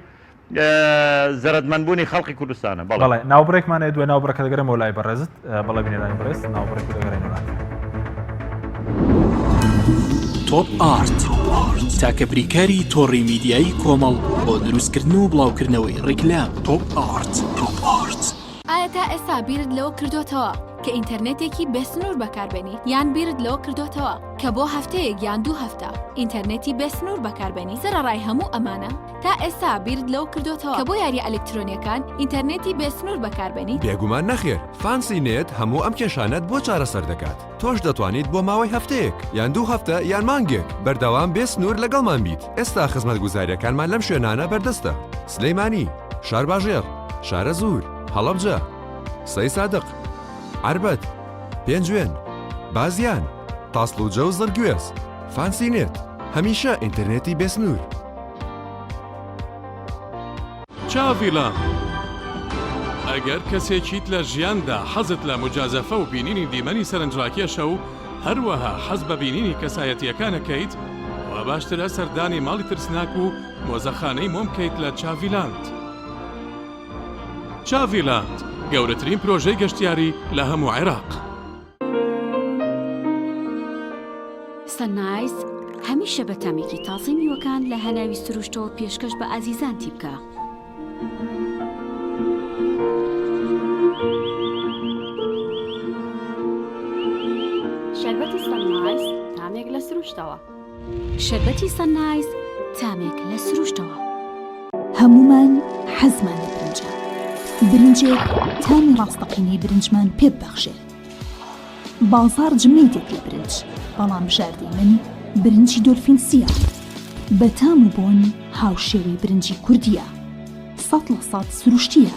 زەرەتمەندبوونی خەڵکی کوردستانە بەڵێ ناوبڕێکمانێ دوێ ناوبڕەکە دەگەرێمەوە لای بەڕێزت بەڵێ بینێرانی بەڕێز ناوبڕێک دەگەڕێنەوە تۆپ ئارت تاکە بریکاری تۆڕی میدیایی کۆمەڵ بۆ دروستکردن و بڵاوکردنەوەی ڕیکلام تۆپ ئارت. ئایا تا ئێستا بیرت لەوە کردوتەوە کە ئینتەرنێتێکی بێسنوور بەکاربێنیت یان بیرت لەوە کردوتەوە کە بۆ هەفتەیەک یان 2 هەفتە ئینتەرنێتی بێسنوور بەکاربێنی سەرەڕای هەموو ئەمانە تا ئێستا بیرت لەوە کردوتەوە کە بۆ یاری ئەلکترۆنیەکان ئینتەرنێتی بێسنوور بەکاربێنی بێگومان نەخێر فانسی نێت هەموو ئەم کێشانەت بۆ چارەسەر دەکات تۆش دەتوانیت بۆ ماوەی هەفتەیەک یان 2 هەفتە یان مانگێک بەردەوام بێسنوور لەگەڵمان بیت ئێستا خزمەتگوزاریەکانمان لەم شوێنانە بەردەستە سلەیمانی شارباژێر شارە زوور هەڵەبجە سەی سادق عربەت پێنجوێن بازیان تاسڵوجە و زەرگوێز فانسینێت هەمیشە ئینتەرنێتی بێسنوور چاڤیلان ئەگەر کەسێکیت لە ژیاندا حەزت لە مجازەفە و بینینی دیمەنی سەرنجڕاکێشە و هەروەها حەز بە بینینی کەسایەتیەکانەکەیت و باشترە سەردانی ماڵی ترسناک و مۆزەخانەی مۆم بکەیت لە چاڤیلاند. چاڤیلاند گەورەترین پرۆژەی گەشتیاری لە هەموو عێراق. سەنایز هەمیشە بە تەمێکی تازەی میوەکان لە هەناوی سروشتەوە پێشکەش بە ئازیزانتی بکە. شەربەتی سەنایز تامێک لە سروشتەوە. شەربەتی سەنایز تامێک لە سروشتەوە. هەمومان حەزمان لە برنجە. برنجێک تامی ڕاستەقینەی برنجمان پێ ببەخشێ. بازار جمەی دێت لە برنج بەڵام بژاردەی من برنجی دۆلفینسیە. بە تام و بۆن هاوشێوەی برنجی کوردیە. 100% سروشتیە.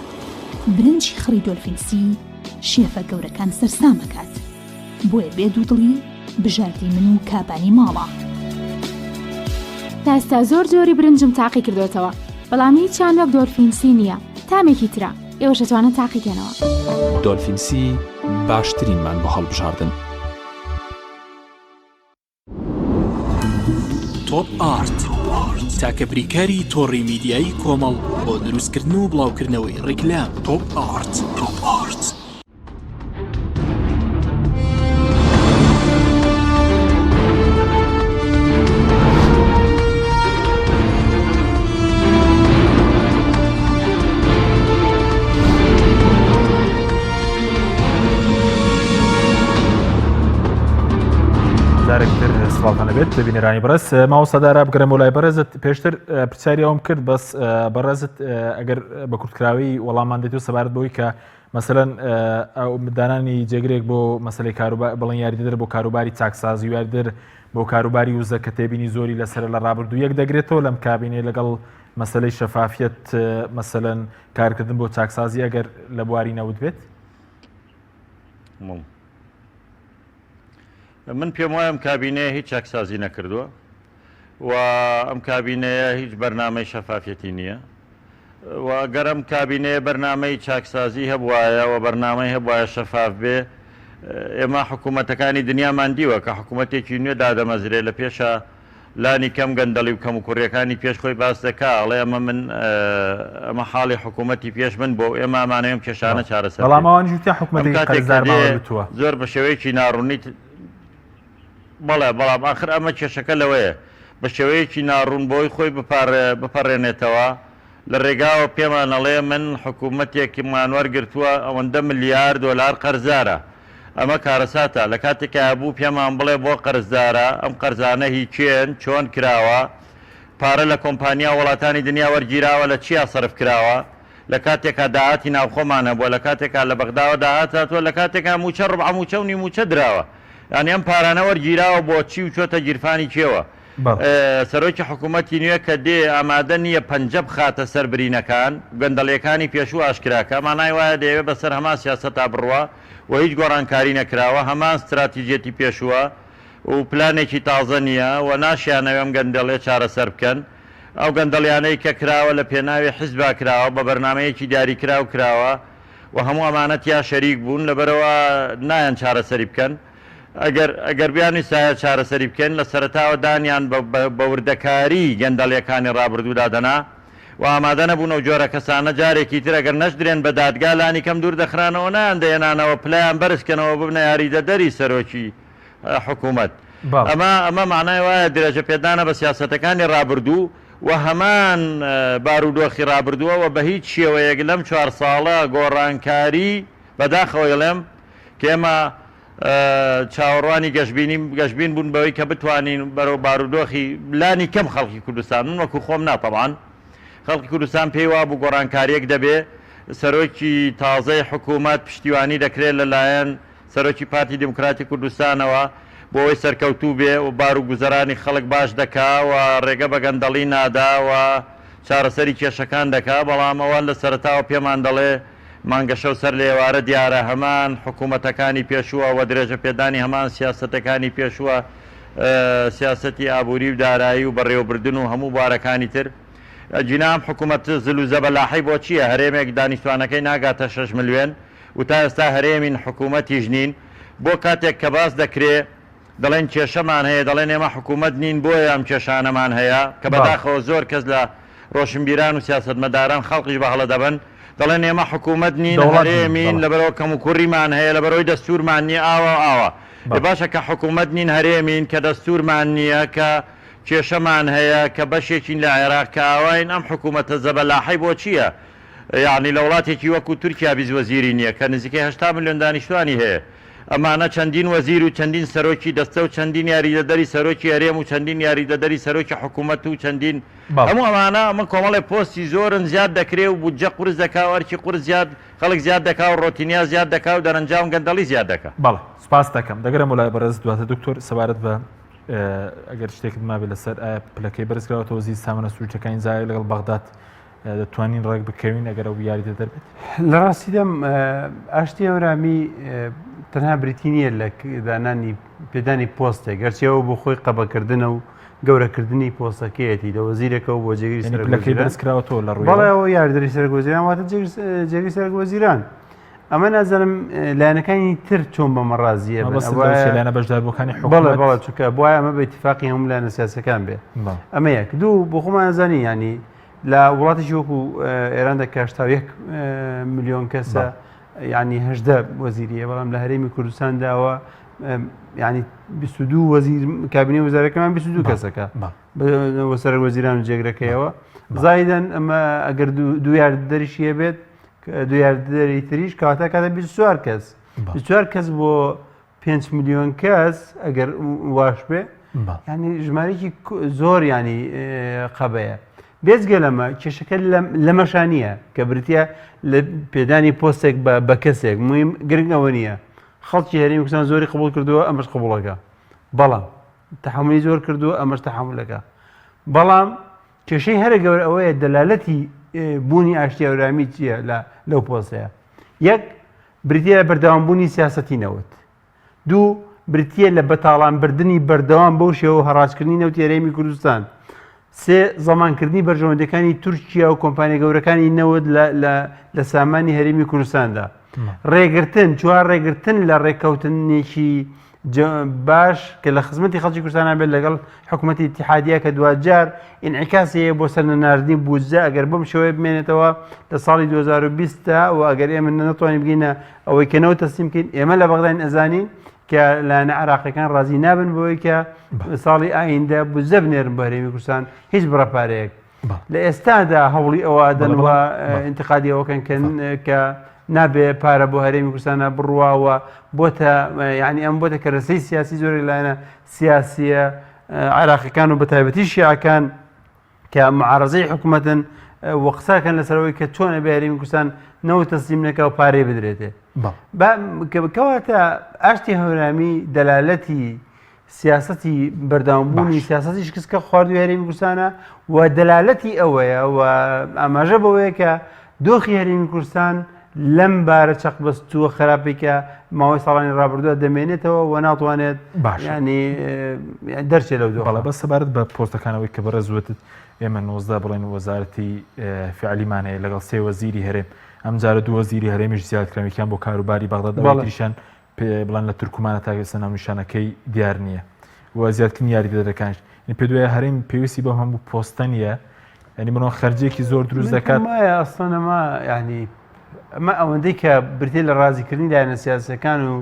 برنجی خڕی دۆلفینسی شێفە گەورەکان سەرسامەکات. بۆیە بێ دوودڵی بژاردەی من و کابانی ماڵە. تا ئێستا زۆر جۆری برنجم تاقی کردوێتەوە بەڵام هیچیان وەک دۆلفینسی نییە. تامێکی ترە ئێوەش دەتوانن تاقیکەنەوە. دۆلفینسی باشترینمان بۆ هەڵبژاردن. تۆپ ئارت تاکە بریکاری تۆڕی میدیایی کۆمەڵ بۆ دروستکردن و بڵاوکردنەوەی ڕیکلام تۆپ ئارت. سڵاتانە بێت بینەرانی بەڕێز ماوەسەدارا بگەڕێمە لای بەڕێزت پێشتر پرسیاری ئەوم کرد بەس بەڕێزت ئەگەر بە کورتکراوی وەڵامان دێت و سەبارەت بەوەی کە مەسەلەن ئەو دانانی جێگرێک بۆ مەسەلەی بڵێن یاریدەدەر بۆ کاروباری چاکسازی و یاریدەر بۆ کاروباری وزە کە تێبینی زۆری لەسەر لە ڕابردوو یەک دەگرێتەوە لەم کابینێ لەگەڵ مەسەلەی شەفافیەت مەسەلەن کارکردن بۆ چاکسازی ئەگەر لە بواری نەوت بێت من پێم وایە ئەم کابینەیە هیچ چاکسازی نەکردووە و ئەم کابینەیە هیچ بەرنامەی شەفافەتی نییە و گەر ئەم کابینەیە بەرنامەی چاکسازی هەبوایە و بەرنامەی هەبوایە شەفاف بێ ئێمە حکوومەتەکانی دنیامان دیوە کە حکوومەتێکی نوێ دادەمەزرێ لە پێشە لانی کەم گەندەڵی و کەم و کوڕیەکانی پێش خۆی باس دەکا ئەڵێ ئەمە حاڵی حکوومەتی پێش من بۆ ئێمە ئەمانەیەم کێشانە چارەسەر زۆر بە شێوەیەکی ناڕوونیت بەڵێ بەڵام آخر ئەمە کێشەکە لەوەیە بە شێوەیەکی ناڕوون بۆی خۆی بپەڕێنێتەوە لە ڕێگاوە پێمان ئەڵێ من حکوومەتێکی مانوەرگرتووە ئەوەندە ملیار دۆلار قەرزارە ئەمە کارەساتە لە کاتێکە هەبوو پێمان بڵێ بۆ قەرزدارە ئەم قەرزانە هیچێن چۆن کراوە پارە لە کۆمپانیا وڵاتانی دنیا وەرگیراوە لە چیا سەرف کراوە لە کاتێکا داهاتی ناوخۆمانە بووە لە کاتێکا لە بەغداوە داهات هاتووە لە کاتێکا موچە ڕبع موچە و نیموچە درراوە یعنی ئەم پارانە وەرگیراوە بۆ چی و چۆتە گیرفانی کێوە سەرۆکی حکوومەتی نوێ کە دێ ئامادە نییە پەنجە بخاتە سەر برینەکان گەندەڵیەکانی پێشوو ئاشکراکە مانای وایە دەیەوێت بەسەر هەمان سیاسەتا بڕوە و هیچ گۆڕانکاری نەکراوە هەمان استراتیژێتی پێشووە و پلانێکی تازە نییە و ناشیانەوێم گەندەڵێ چارەسەر بکەن ئەو گەندەڵیانەی کە کراوە لە پێناوی حیزبا کراوە بە بەرنمەیەکی دیاریکراو کراوە و هەموو ئەمانەتیا شەریک بوون لەبەرەوە نایەن چارەسەری بکەن ئەگەر بیانی سایە چارەسەری بکەن لە سەرتاوە دانیان بە وردەکاری گەندەڵیەکانی ڕابردوودا دەنا و ئامادە نەبوون ئەو جۆرە کەسانە جارێکی تر ئەگەر نەشدرێن بە دادگا لانی کەم دوور دەخرانەوە نان دەێنانەوە پلایان بەرزکەنەوە ببنە یاریدەدەری سەرۆکی حکوومەت ئەمە معنای وایە درێژە پێدانە بە سیاسەتەکانی ڕابردوو و هەمان بارودۆخی ڕابردووە و بە هیچ شێوەیەک لەم 4 ساڵە گۆڕانکاری بەداخەوەڵێم کێمە چاوەڕوانی گەشتبین بوون بەوەی کە بتوانین بەرەو بارودۆخی لانی کەم خەڵکی کوردستان من وەکو خۆم ناتەوان خەڵکی کوردستان پێی وا بوو گۆڕانکاریەک دەبێ سەرۆکی تازەی حکوومەت پشتیوانی دەکرێت لەلایەن سەرۆکی پارتی دموکراتی کوردستانەوە بۆ ئەوەی سەرکەوتوو بێ و بار و گوزەرانی خەڵک باش دەکا و ڕێگە بە گەندەڵی نادا و چارەسەری کێشەکان دەکا بەڵام ئەوان لە سەرتاوە پێمان دەڵێ مانگەشە و سەر لە ئێوارە دیارە هەمان حکوومەتەکانی پێشووە و درێژە پێدانی هەمان سیاسەتەکانی پێشووە سیاسەتی ئابووری و دارایی و بەڕێوەبردن و هەموو بوارەکانی تر جینام حکوومەت زل و زەبەلاحی بۆ چییە هەرێمێک دانیشتوانەکەی ناگاتە 6 ملیۆن و تا ئێستا هەرێمین حکوومەتیش نین بۆ کاتێک کە باس دەکرێ دەڵێن کێشەمان هەیە دەڵێن ئێمە حکوومەت نین بۆیە ئەم کێشانەمان هەیە کە بەداخەوە زۆر کەس لە ڕۆشنبیران و سیاسەتمەداران خەڵقیش بە هەڵە دەبن دەڵێن ئێمە حکوومەت نین هەرێمین لەبەرەوە کەم و کوڕیمان هەیە لەبەرەوەی دەستورمان نییە ئاوە باشە کە حکوومەت نین هەرێمین کە دەستورمان نییە کە کێشەمان هەیە کە بەشێکین لە عێراق کە ئاواین ئەم حکوومەتە زەبەلاحی بۆ چییە یعنی لە وڵاتێکی وەکو تورکیا بیزوەزیری نییە کە نزیکەی 80 ملیۆن دانیشتوانی هەیە ئەمانە چەندین وەزیر و چەندین سەرۆکی دەستە و چەندین یاریدەدەری سەرۆکی هەرێم و چەندین یاریدەدەری سەرۆکی حکوومەت و چەندین هەموو ئەمانە من کۆمەڵی پۆستی زۆرن زیاد دەکرێ و بودجە قورس دەکا و ئەرکی قورس زیاد خەڵک زیاد دەکا و ڕۆتینیا زیاد دەکا و دەرەنجام گەندەڵی زیاد دەکا بەڵێ سپاس دەکەم دەگەرم لای بەڕێز دواتە دکتۆر سەبارەت بە ئەگەر شتێکت مابێ لەسەر پلەکەی بەرزکراوەتەوە وەزیر سامانە سروشتەکانی زای لەگەڵ بەغداد دەتوانین ڕێک بکەوین ئەگەر ئەو یاریدە دەربێت لە ڕاستیدەم ئاشتی ئەورامی تەنها بریتی نییە لە دانانی پێدانی پۆستێک گەرچیەوە بۆ خۆی قەبەکردنە و گەورەکردنی پۆستەکەیەتی لە وەزیرەکە و بۆ جێگیری سەرۆکی دەستکراوەتەوە لە ڕووی بەڵێەوە یاردەری سەرۆکوەزیران واتە جێگیری سەرۆکوەزیران ئەمە نازانم لایەنەکانی تر چۆن بە مەڕازیە لایەنە بەشداربووەکانی حکوومەت بەڵێ چونکە بۆیە ئەمە بە ئیتیفاقی هەموو لایەنە سیاسەکان بێ ئەمە یەک دوو بۆ خۆمان نازانی ینی لە وڵاتیشی وەکو ئێراندا کە 81 ملیۆن کەسە ینی 18 وەزیریە بەڵام لە هەرێمی کوردستانداوە ینی 22 وەزیر کابینەی وەزارەکەمان 22 کەسەکە سەر وەزیران و جێگرەکەیەوە زایدەن ئەمە ئەگەر دوو یاردەریشیە بێت دو یاردەری تریش کاتە کاتە 24 کەس 24 کەس بۆ 5 ملیۆن کەس ئەگەر واش بێ ینی ژمارەی زۆر ینی قەبەیە بێزگە لەمە کێشەکە لەمەشانیە کە بریتە لە پێدانی پۆستێک بە کەسێک مهم گرنگەوە نییە خەڵکی هەرێمی کوردستان زۆری قبول کردووە ئەمەش قبوڵەکە بەڵام تەحملی زۆر کردووە ئەمەش تەحملەکە بەڵام کێشەی هەرە گەورە ئەوەیە دەلالەتی بوونی ئاشتی هەورامی چییە لەو پۆستەیە یەک بریتە لە بەردەوامبوونی سیاسەتی نەوت دوو بریتە لە بەتاڵانبردننی بەردەوام بەو شێوە هەڕاجکردنی نەوتی هەرێمی کوردستان سێ زەمانکردنی بەرژەوەندەکانی تورکیا و کۆمپانیا گەورەکانی نەوت لە سامانی هەرێمی کوردستاندا ڕێگرتن چوار ڕێگرتن لە ڕێککەوتنێکی باش کە لە خزمەتی خەڵکی کوردستان بێت لەگەڵ حکوومەتی اتحادیە کە دوجار ئینعکاسەیە بۆ سەرنەناردنی بودجە ئەگەر بەم شێوەیە بمێنێتەوە لە ساڵی 2020 و ئەگەر ئێمە نەتوانین بگەینە ئەوەی کەنەوە تەسلیم بکەین ئێمە لە بەغداد ئەزانین کە لایەنە عێراقیەکان ڕازی نابن بەوەی کە ساڵی ئایندە بودجە بنێرن بە هەرێمی کوردستان هیچ بڕەپارەیەک لە ئێستادا هەوڵی ئەوە دەنەوە ئینتقادی ئەوەکەن کە نابێ پارە بۆ هەرێمی کوردستانە بڕواوە بۆتە یعنی ئەم بۆتە کە ڕسەی سیاسی زۆری لایەنە سیاسیە عێراقیەکان و بەتایبەتی شیعەکان کە معارەزەی حکوومەتن و قساکەن لەسەرەوەی کە چۆنە بە هەرێمی کوردستان نەوت تەسلیم نەکە و پارەی بدرێتێ کەواتە ئاشتی هەورامی دەلالەتی سیاسەتی بەردەوامبوونی سیاسەتی شکستکە خواردوی هەرێمی کوردستانە و دەلالەتی ئەوەیە و ئاماژە بەوەیە کە دۆخی هەرێمی کوردستان لەم بارە چەقبەستووە خراپێکە ماوەی ساڵانی ڕابردووە دەمێنێتەوە و ناتوانێت ینی دەرچێت لەو دۆڵە بە سەبارەت بە پۆستەکانەوەی کە بەڕێزوتت ئێمە 19 بڵێن وەزارەتی فعلیمانەیە لەگەڵ سێ وەزیری هەرێم ئەم جارە دوو وەزیری هەرێمیش زیادکراویان بۆ کاروباری بەغدادیشان بڵێن لە تورکمانە تاگەستە ناونیشانەکەی دیار نییە و زیادکردنی یاریدەدەکانش پێ دوایە هەرێم پێویستی بە هەموو پۆستە نیە ینی منەوە خەرجێکی زۆر دروست دەکات ئەسڵەنەما ینی ئەمە ئەوەندەی کە بریتێ لە ڕازیکردنی لایەنە سیاسەکان و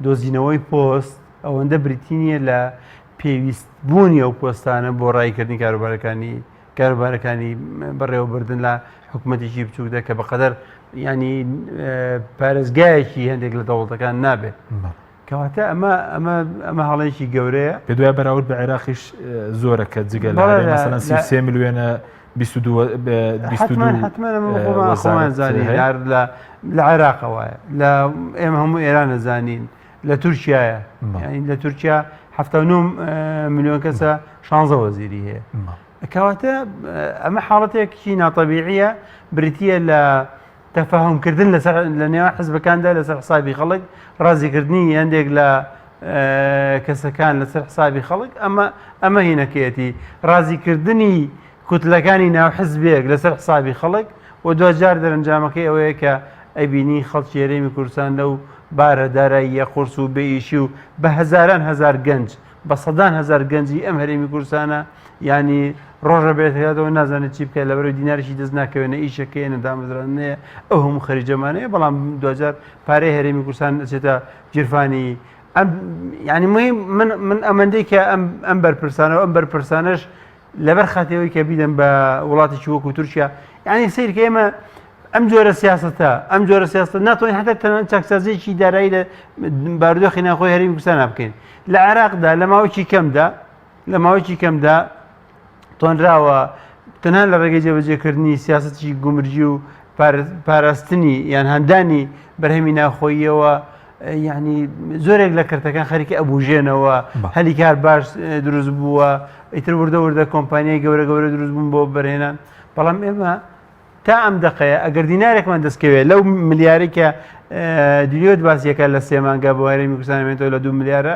دۆزینەوەی پۆست ئەوەندە بریتی نیە لە پێویستبوونی ئەو پۆستانە بۆ ڕایکردنی کاروبارەکانی بەڕێوەبردن لە حکوومەتێکی بچووکدا کە بەقەدەر ینی پارێزگایەکی هەندێک لە دەوڵەتەکان نابێت کەواتە ئەمە هەڵەیەکی گەورەیە پێ دوای بەراورد بە عێراقیش زۆرە کە جگە لە 33 میلیۆنە 22 زانین لە عێراقەوەیە لە ئێمە هەموو ئێران نەزانین لە تورکایە لە تورکیا 79 میلیۆن کەسە 16 وەزیری هەیە کەواتە ئەمە حاڵەتێکی ناتەبیعیە بریتە لە تەفاهمکردن لە نێوان حزبەکاندا لەسەر حسابی خەڵک ڕازیکردنی هەندێک لە کەسەکان لەسەر حسابی خەڵک ئەمە هینەکەیەتی ڕازیکردنی کوتلەکانی ناو حزبێک لەسەر حسابی خەڵک و دوجار دەرەنجامەکەی ئەوەیە کە ئەیبینی خەڵکی هەرێمی کوردستان لەو بارە داراییە قورس و بێئیشی و بە هەزاران هەزار گەنج بە سەدان هەزار گەنجی ئەم هەرێمی کوردستانە ینی ڕۆژە بێتەوە نازانێت چی بکە لەبەرەوەی دیناریشی دەست ناکەوێنە ئیشەکەی نەدامەزرانەیە ئەو هەموو خەریجەمانەیە بەڵام دوجار پارەی هەرێمی کوردستان دەچێتە جیرفانی ینی من ئەمەندەی کە ئەم بەرپرسانەوە ئەم بەرپرسانەش لەبەر خاتەوەی کە بیدەن بە وڵاتێکی وەکو تورکیا یعنی سیرکە ئێمە ئەم جۆرە سیاستە ئەم جۆرە سیاست ناتوانین هەتا تەنانەت چاکسازیی دارایی لە بارودۆخی ناوخۆی هەرێمی کوردستان بکەین لە عێراقدا لە ماوەیەکی کەمدا تۆنراوە تەنها لە ڕێگەی جێبەجێکردنی سیاسەتی گومرجی و پاراستنی یان هەندانی بەرهەمی ناوخۆییەوە یعنی زۆرێک لە کردەکان خەریکە ئەبوژێنەوە هەلی کار باش دروست بووە ئیتر وردە کۆمپانیای گەورە دروست بوون بۆ بەرهێنان بەڵام ئێمە تا ئەم دقەیە ئەگەر دینارێکمان دەستکەوێت لەو ملیارێکە دیلیۆت باسیەکە لە سێمانگا بۆ هەرێمی کوردستان بێتەوە لە 2 میلیارە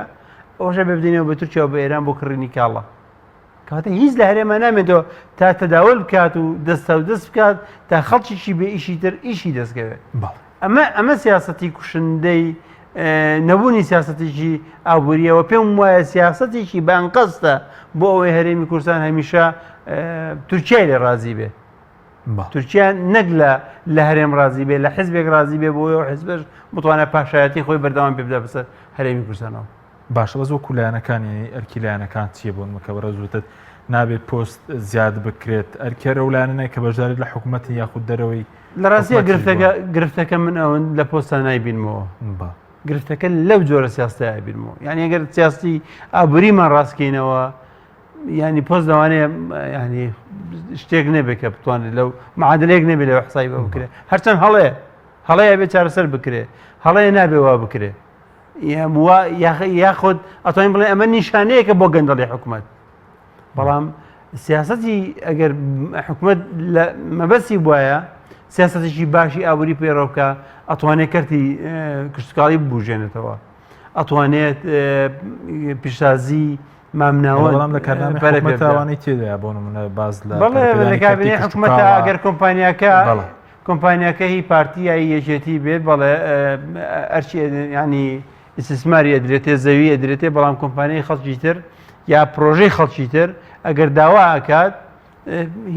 ئەوشە ببدینەوە بە تورکیا و بە ئێران بۆ کڕینی کاڵە کاتە هیچ لە هەرێمە نامێتەوە تا تەداول بکات و دەست بکات تا خەڵکیشی بێ ئیشی تر ئیشی دەستکەوێت ئەمە سیاسەتی کوشندەی نەبوونی سیاسەتێکی ئابوووریەوە پێم وایە سیاسەتێکی بانقەستە بۆ ئەوەی هەرێمی کوردستان هەمیشە تورکیای لێ ڕازی بێ تورکیا نەک لە هەرێم ڕازی بێ لە حزبێک ڕازی بێ بۆ ئەو حزبش بتوانێت پاشایەتی خۆی بەردەوام پێ بدە بەسەر هەرێمی کوردستانەوە باشە بەز وەکو لایەنەکانی ئەرکی لایەنەکان چییە بۆن مەکە بەڕێزوتت نابێت پۆست زیاد بکرێت ئەرکێرە و لایەنەیە کە بەشداری لە حکوومەتی یاخود دەرەوەی لە ڕاستیە گرفتەکە من ئەوەن لە پۆستان نایبینمەوە گرفتەکە لەو جۆرە سیاستەیە بیرمەوە یعنی ئەگەر سیاستی ئابووریمان ڕاستکەینەوە ینی پۆست دەوانەیە ینی شتێک نەبێت کە بتوانێت لەو معادلەیەک نەبێت لەوە حسابی بە بکرێت هەرچەند هەڵەیە بێت چارەسەر بکرێت هەڵەیە نابێ وا بکرێت یاخۆت ئەتوانین بڵێ ئەمە نیشانەیەکە بۆ گەندەڵی حکوومەت بەڵام سیاسەتی ئەگەر حکوومەت مەبەستی وایە سیاسەتێکی باشی ئابووری پێڕۆکە ئەتوانێت کەرتی کشتکاڵی ببوژێنێتەوە ئەتوانێت پیشسازی مامناوە بەڵام لە کارنامەی تێدایە بۆ نمونە باز لە کابینەی حکوومەتە ئەگەر کۆمپانیاکە هی پارتیایی یەکێتی بێت بەڵێ ئەرچی ینی ئیسtismاری ئەدرێتێ زەوی ئەدرێتێ بەڵام کۆمپانیای خەڵکی تر یا پرۆژەی خەڵکی تر ئەگەر داوا ئاکات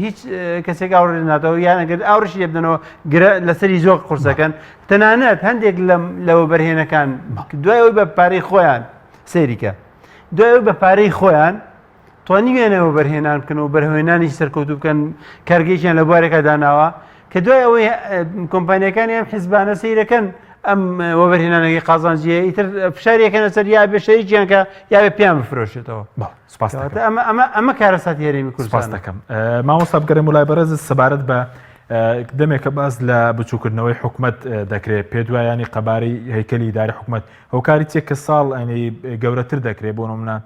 هیچ کەسێک ئاوڕێ ناتەوە یان ئەگەر ئاوڕشی لێ بدەنەوە لەسەری زۆر قورسەکەن تەنانەت هەندێک لەوە بەرهێنەکان دوای ئەوی بە پارەی خۆیان سەیریکە دوای ئەوی بە پارەی خۆیان توانی وێنەوە بەرهێنان بکەن و بەرهێنانی سەرکەوتوو بکەن کارگەیشیان لە بوارێکە داناوە کە دوای ئەوەی کۆمپانیەکانی ئەم حیزبانە سەیرەکەن ئەم وەبەرهێنانەکەی قازانجیە ئیتر فشارێکەکەنە سەر یا بێشەیەکیان کە یا بێ پیان بفرۆشێتەوە ئەمە کارەساتی هەرێمی کوردستان دەکەم مامۆستا بگەڕێم وڵای بەڕێز سەبارەت بە دەمێکە باز لە بچووکردنەوەی حکوومەت دەکرێت پێ دوایانی قەبارەی هەیکەلی ئیداری حکوومەت هەوکاری چێکە ساڵ گەورەتر دەکرێت بۆ نمونە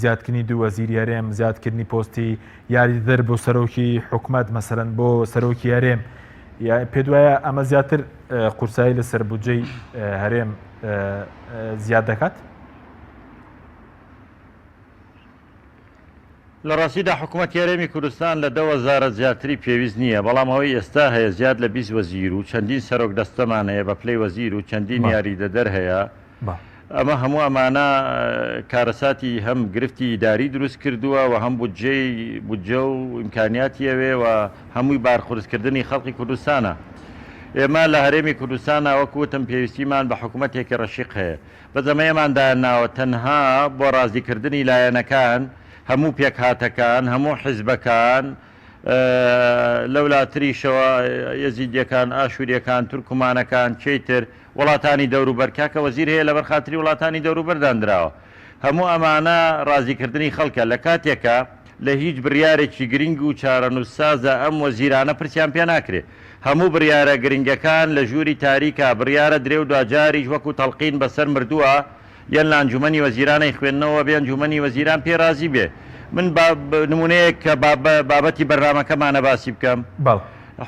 زیادکردنی دوو وەزیری هەرێم زیادکردنی پۆستی یاریدەر بۆ سەرۆکی حکوومەت مەسەرەن بۆ سەرۆکی هەرێم پێ دوایە ئەمە زیاتر قورسایی لەسەر بودجەی هەرێم زیاد دەکات لە ڕاستیدا حکوومەتی هەرێمی کوردستان لە 2000 زیاتری پێویست نییە بەڵام ئەوەی ئێستا هەیە زیاد لە 20 وەزیر و چەندین سەرۆک دەستەمان هەیە بە پلەی وەزیر و چەندین یاریدەدەر هەیە ئەمە هەموو ئەمانە کارەساتی هەم گرفتی ئیداری دروست کردووە و هەم بودجە و ئیمکانیاتی ئەوێ و هەمووی بارخورسکردنی خەڵکی کوردستانە ئێمە لە هەرێمی کوردستانە وەکوتم پێویستیمان بە حکوومەتێکی ڕەشیق هەیە بەزەمەیەماندا ناوە تەنها بۆ ڕازیکردنی لایەنەکان هەموو پێکهاتەکان هەموو حیزبەکان لەولاتریشەوە یەزیدیەکان ئاشووریەکان تورکمانەکان چیتر وڵاتانی دەوروبەر کە وەزیر هەیە لە بەرخاتری وڵاتانی دەوروبەردانراوە هەموو ئەمانە ڕازیکردنی خەڵکە لە کاتێکە لە هیچ بڕیارێکی گرنگ و چارەنووسسازە ئەم وەزیرانە پرسیان پێ ناکرێت هەموو بڕیارە گرنگەکان لە ژووری تاریکە بڕیارە درێ و دوجاریش وەکو تەڵقین بەسەر مردووە یان لە ئەنجومەنی وەزیرانەی خوێندنەوە بێ ئەنجومەنی وەزیران پێرازی بێ من نمونەیەک کە بابەتی بەرنامەکەمانە باسی بکەم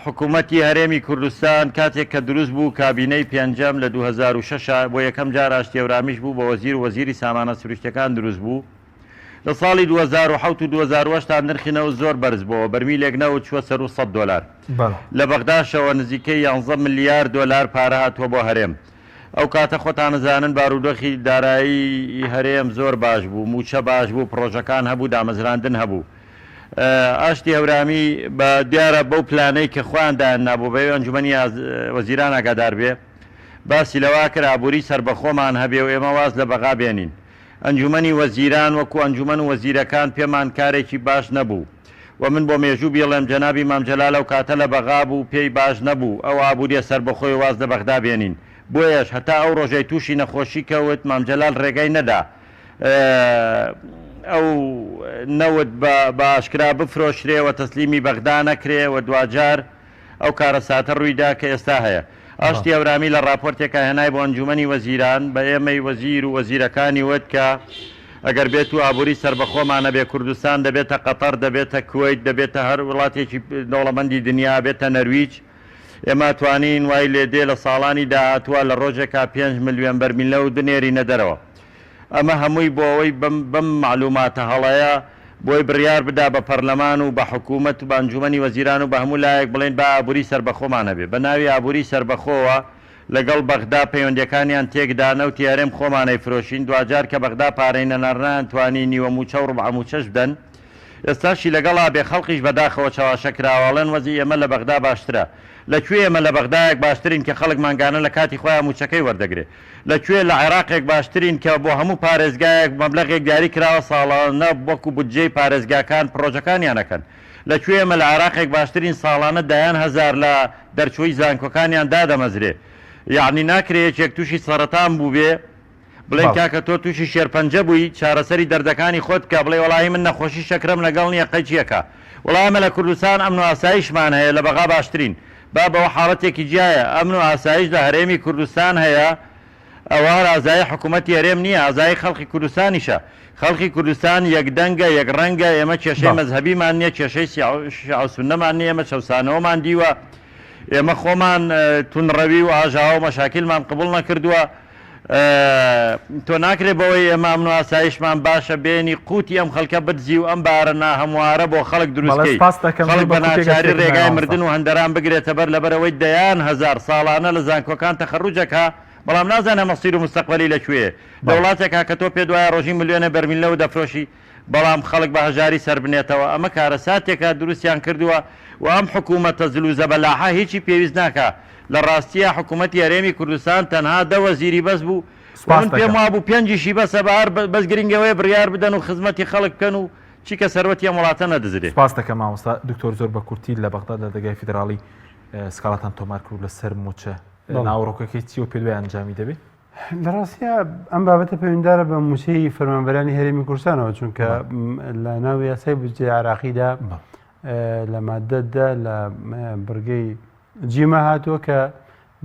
حکوومەتی هەرێمی کوردستان کاتێک کە دروست بوو کابینەی پێنجەم لە 2006 بۆ یەکەم جار ئاشتێورامیش بوو بە وەزیر و وەزیری سامانە سروشتەکان دروست بوو لە ساڵی 2007 و 2010 تا نرخینەوە زۆر بەرز بووە بەرمیلێک نەوت چوە سەر و $100 لە بەغداشەوە نزیکەی 11 ملیار دۆلار پارە هاتووە بۆ هەرێم ئەو کاتە خۆتانەزانن بارودۆخی دارایی هەرێم زۆر باش بوو موچە باش بوو پرۆژەکان هەبوو دامەزراندن هەبوو ئاشتی هەورامی بە دیارە بەو پلانەی کە خۆیاندان نابوو بەوێ ئەنجومەنی وەزیران ئاگادار بێ باسی لەوا کرد ئابووری سربەخۆمان هەبێ و ئێمە واز لە بەغا بێنین ئەنجومەنی وەزیران وەکو ئەنجومەن و وەزیرەکان پێمان کارێکی باش نەبوو و من بۆ مێژوو بێڵێم جەنابی مامجەلال لەو کاتە لە بەغا بوو پێی باش نەبوو ئەو ئابووریە سربەخۆی واز لە بەغدا بێنین بۆیەش هەتا ئەو ڕۆژەی تووشی نەخۆشی کەوت مامجەلال ڕێگەی نەدا ئەو نەوت بە ئاشکرا بفرۆشرێەوە تەسلیمی بەغدا نەکرێەوە دوجار ئەو کارەساتە ڕوویدا کە ئێستا هەیە ئاشتی هەورامی لە راپۆرتێکە هێنای بۆ ئەنجومەنی وەزیران بە ئێمەی وەزیر و وەزیرەکانی وت کە ئەگەر بێت و ئابووری سربەخۆمانە بێ کوردستان دەبێتە قەتەر دەبێتە کوێیت دەبێتە هەر وڵاتێکی دەوڵەمەندی دنیا بێتە نەرویج ئێمە توانین وای لێدێ لە ساڵانی داهاتووە لە ڕۆژێکا 5 ملیۆن بەرمیلە و دنێری نەدەرەوە ئەمە هەمووی بۆ ئەوەی بەم معلوماتە هەڵەیە بۆی بڕیار بدا بە پەرلەمان و بە حکوومەت و بە ئەنجومەنی وەزیران و بە هەموو لایەک بڵێن بە ئابووری سربەخۆمانە بێ بە ناوی ئابووری سربەخۆوە لەگەڵ بەغدا پەیوەندەکانیان تێکدانە و تیارێم خۆمانەی فرۆشین دوجار کە بەغدا پارەی نەناڕنان توانی نیوە موچە و ڕبعموچەش بدەن ئێستاشی لەگەڵا بێ خەڵقیش بەداخەوە چاواشە کراوەڵێن وەزی ئێمە لە بەغدا باشترە لەکوێ ئێمە لە بەغدایەک باشترین کە خەڵک مانگانە لە کاتی خۆیان موچەکەی وەردەگرێت لەکوێ لە عێراقێک باشترین کە بۆ هەموو پارێزگایەک مەبلەغێک دیاری کراوە ساڵانە وەکو بودجەی پارێزگاکان پرۆژەکانیانەکەن لەکوێ ئێمە لە عێراقێک باشترین ساڵانە دایان هەزار لە دەرچووی زانکۆکانیان دادەمەزرێ یعنی ناکرێت یەکێک تووشی سەرەتان بوو بێ بڵێن کاکە تۆ تووشی شێرپەنجە بووی چارەسەری دەردەکانی خۆت کە بڵێ وەڵامی من نەخۆشی شەکرەم لەگەڵ نییە قەچیەکە وەڵامە لە کوردستان ئەمن و ئاسایشمان هەیە لە بەغا باشترین با بەوە حاڵەتێکی جیایە ئەمن و ئاسایش لە هەرێمی کوردستان هەیە ئەوە ئازای حکوومەتی هەرێم نییە ئازای خەڵکی کوردستانیشە خەڵکی کوردستان یەکدەنگە یەک ڕەنگە ئێمە کێشەی مەزهەبیمان نییە کێشەی شیعوسونەمان نییە ئێمە شەوسانەوەمان دیوە ئێمە خۆمان تونڕەوی و ئاژاوە و مەشاکیلمان قبول نەکردووە تۆ ناکرێت بەوەی ئێمە ئەمن و ئاسایشمان باشە بێنی قوتی ئەم خەڵکە بدزی و ئەم بارە ناهەموارە بۆ خەڵک دروستکەی خەڵک بە ناچاری ڕێگای مردن و هەندەران بگرێتە بەر لەبەرەوەی دەیان هەزار ساڵانە لە زانکۆکان تەخەڕوجەکە بەڵام نازانە مەسیر و مستەقبەلی لەکوێ لە وڵاتێکا کە تۆ پێ دوایە ڕۆژی ملیۆنە بەرمیل لەو دەفرۆشی بەڵام خەڵک بە هەژاری سەر بنێتەوە ئەمە کارە ساتێکە دروستیان کردووە و ئەم حکوومەتە زلوزە بەلاحە هیچی پێویست ناکە لە ڕاستیە حکوومەتی هەرێمی کوردستان تەنها 10 وەزیری بەس بوو من پێم وابوو 5شی بەسە بەهار بەس گرنگەوەی بڕیار بدەن و خزمەتی خەڵک بکەن و چیکە سەرەتی ئەم وڵاتە نەدەزرێت. سپاس دەکەم مامۆستا دکتۆر زۆر بە کورتی لە بەغداد لە دەرگای فیدراڵی سکاڵاتان تۆمار کرد لەسەر موچە ناوڕۆکەکەی چی و پێ دوای ئەنجامی دەبێت؟ لە ڕاستیە ئەم بابەتە پەیوەنددارە بە موچەی فەرمانبەرانی هەرێمی کوردستانەوە چونکە لە ناو یاسای بودجێ عراقیدا لە مادەدا لە بڕگەی جیمە هاتووە کە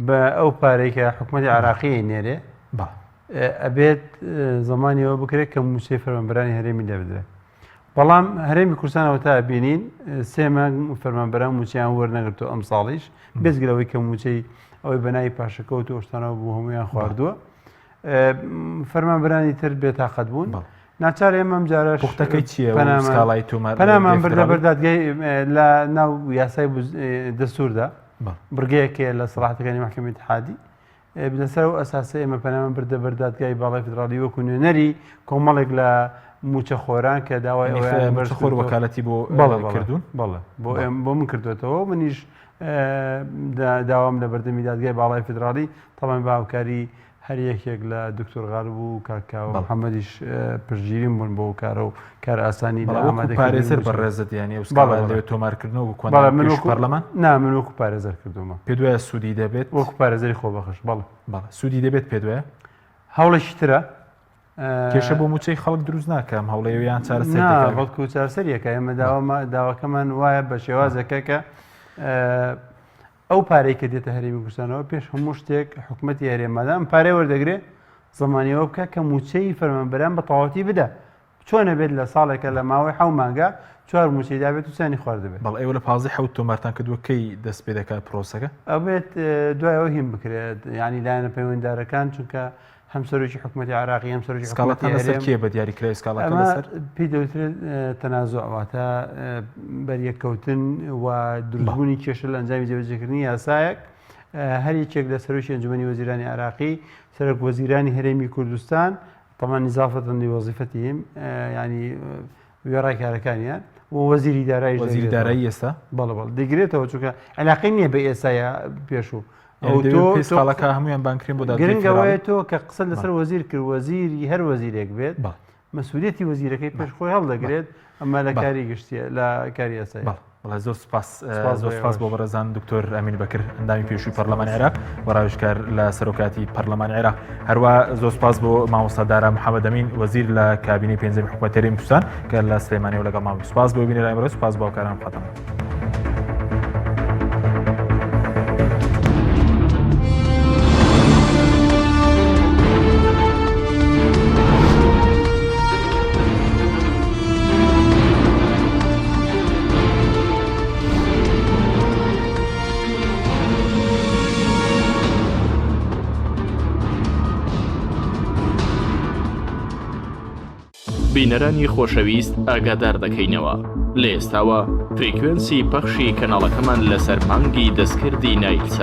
بە ئەو پارەی کە حکوومەتی عراقی نێرێ ئەبێت زمانیەوە بکرێت کە موچەی فەرمانبەرانی هەرێمی دەبدرێت بەڵام هەرێمی کوردستانەوە تا بینین 3 مانگ فەرمانبەران موچیان وەرنەگرتووە ئەم ساڵیش بێزگرەوەی کە موچەی ئەوەی بەناوی پاشەکەوت و شتانەوە بوو هەمویان خواردووە فەرمانبەرانی تر بێتاقەت بوون ناچار ئێمە ئەم جارە پوختەکەی چییە پەنامان بردە بەردادگای لە ناو یاسای دەستوردا بڕگەیەکێ لە سەلاحەتەکانی محکەمەی اتحادی لەسەر ئەو ئەساسە ئێمە پەنامان بردە بەردادگای باڵای فیدراڵی وەکو نوێنەری کۆمەڵێک لە موچە خۆران کە داوای خۆر وەکالەتی بۆ کردوون بۆ من کردوێتەوە منیش داوام لە بەردەمی دادگای باڵای فیدراڵی تەڵام باوکاری هەر یەکێک لە دکتۆر غالب و کاکاوە محەممەدیش پشگیریم بوون بۆ کارە و کار ئاسانی لە ئامادەپارێزەر بەڕێزت یانی لەوێت تۆمارکردنەوە و پەرلەمان نا من وەکو پارێزەر کردومە پێ دوایە سوودی دەبێت وەکو پارێزەری خۆبەخش بەڵێ سوودی دەبێت پێ دوایە هەوڵەشی ترە کێشە بۆ موچەی خەڵک دروست ناکەم هەوڵەیەویان بەڵکو و چارەسەریەکە ئێمە داواکەمان وایە بە شێوازەکە کە ئەو پارەی کە دێتە هەرێمی کوردستانەوە پێش هەموو شتێک حکوومەتی هەرێمەدا ئەم پارەی وەردەگرێت زمانیەوە بکە کە موچەی فەرمانبەران بە تەواوەتی بدە چۆنە بێت لە ساڵێکە لە ماوەی 7 مانگە 4 موچەی دابێت و سانی خوارد دەبێت بەڵ ئێوە لە 15 تۆمارتان کردووە کەی دەست پێ دەکات پرۆسەکە ئەوێت دوایەوە هیم بکرێت ینی لایەنە پەیوەنددارەکان چونکە هەم سەرۆکی حکوومەتی عراقی هەم سەرۆکی حکوومەتی هەرێم کێ بە دیاریکراوی سکاڵەکە لەسەر پێی دەوترێت تەنازوع واتە بەریەککەوتن و دروستبوونی کێشە لە ئەنجامی جێبەجێکردنی یاسایەک هەر یەکێک لە سەرۆکی ئەنجومەنی وەزیرانی عراقی سەرۆک وەزیرانی هەرێمی کوردستان طبعا نظافة لوظيفتهم يعني وێڕای کارەکانیان و وەزیری دارایی وەزیری دارایی ئێستا بەڵێ دەگرێتەوە چونکە علاقەی نییە بە ئێستاە پێشوو ساڵەکە هەمویان بانکرین بۆ گرنگەوەیە تۆ کە قسە لەسەر وەزیر کرد وەزیری هەر وەزیرێک بێت مەسئولیەتی وەزیرەکەی پێش خۆی هەڵدەگرێت ئەمە لە کاری گشتیە لە کاری ئێستای زۆر سپاس بۆ بەڕێزان دکتۆر ئەمین بەکر ئەندامی پێشووی پەرلەمانی عێراق و ڕاوێژکار لە سەرۆکاتی پەرلەمانی عێراق هەروە زۆر سپاس بۆ مامۆستا دارا محەممەد ئەمین وەزیر لە کابینی پێنجەمی حکوومەتی هەرێمی کوردستان کە لە سلێمانیەوە لەگەڵ ماوە سپاس بۆ بینی ئەمڕۆ سپاس باوکاران قەتەم بینەرانی خۆشەویست ئاگادار دەکەینەوە لە ئێستاوە فریکوێنسی پەخشی کەناڵەکەمان لەسەر مانگی دەستکردی نایلسات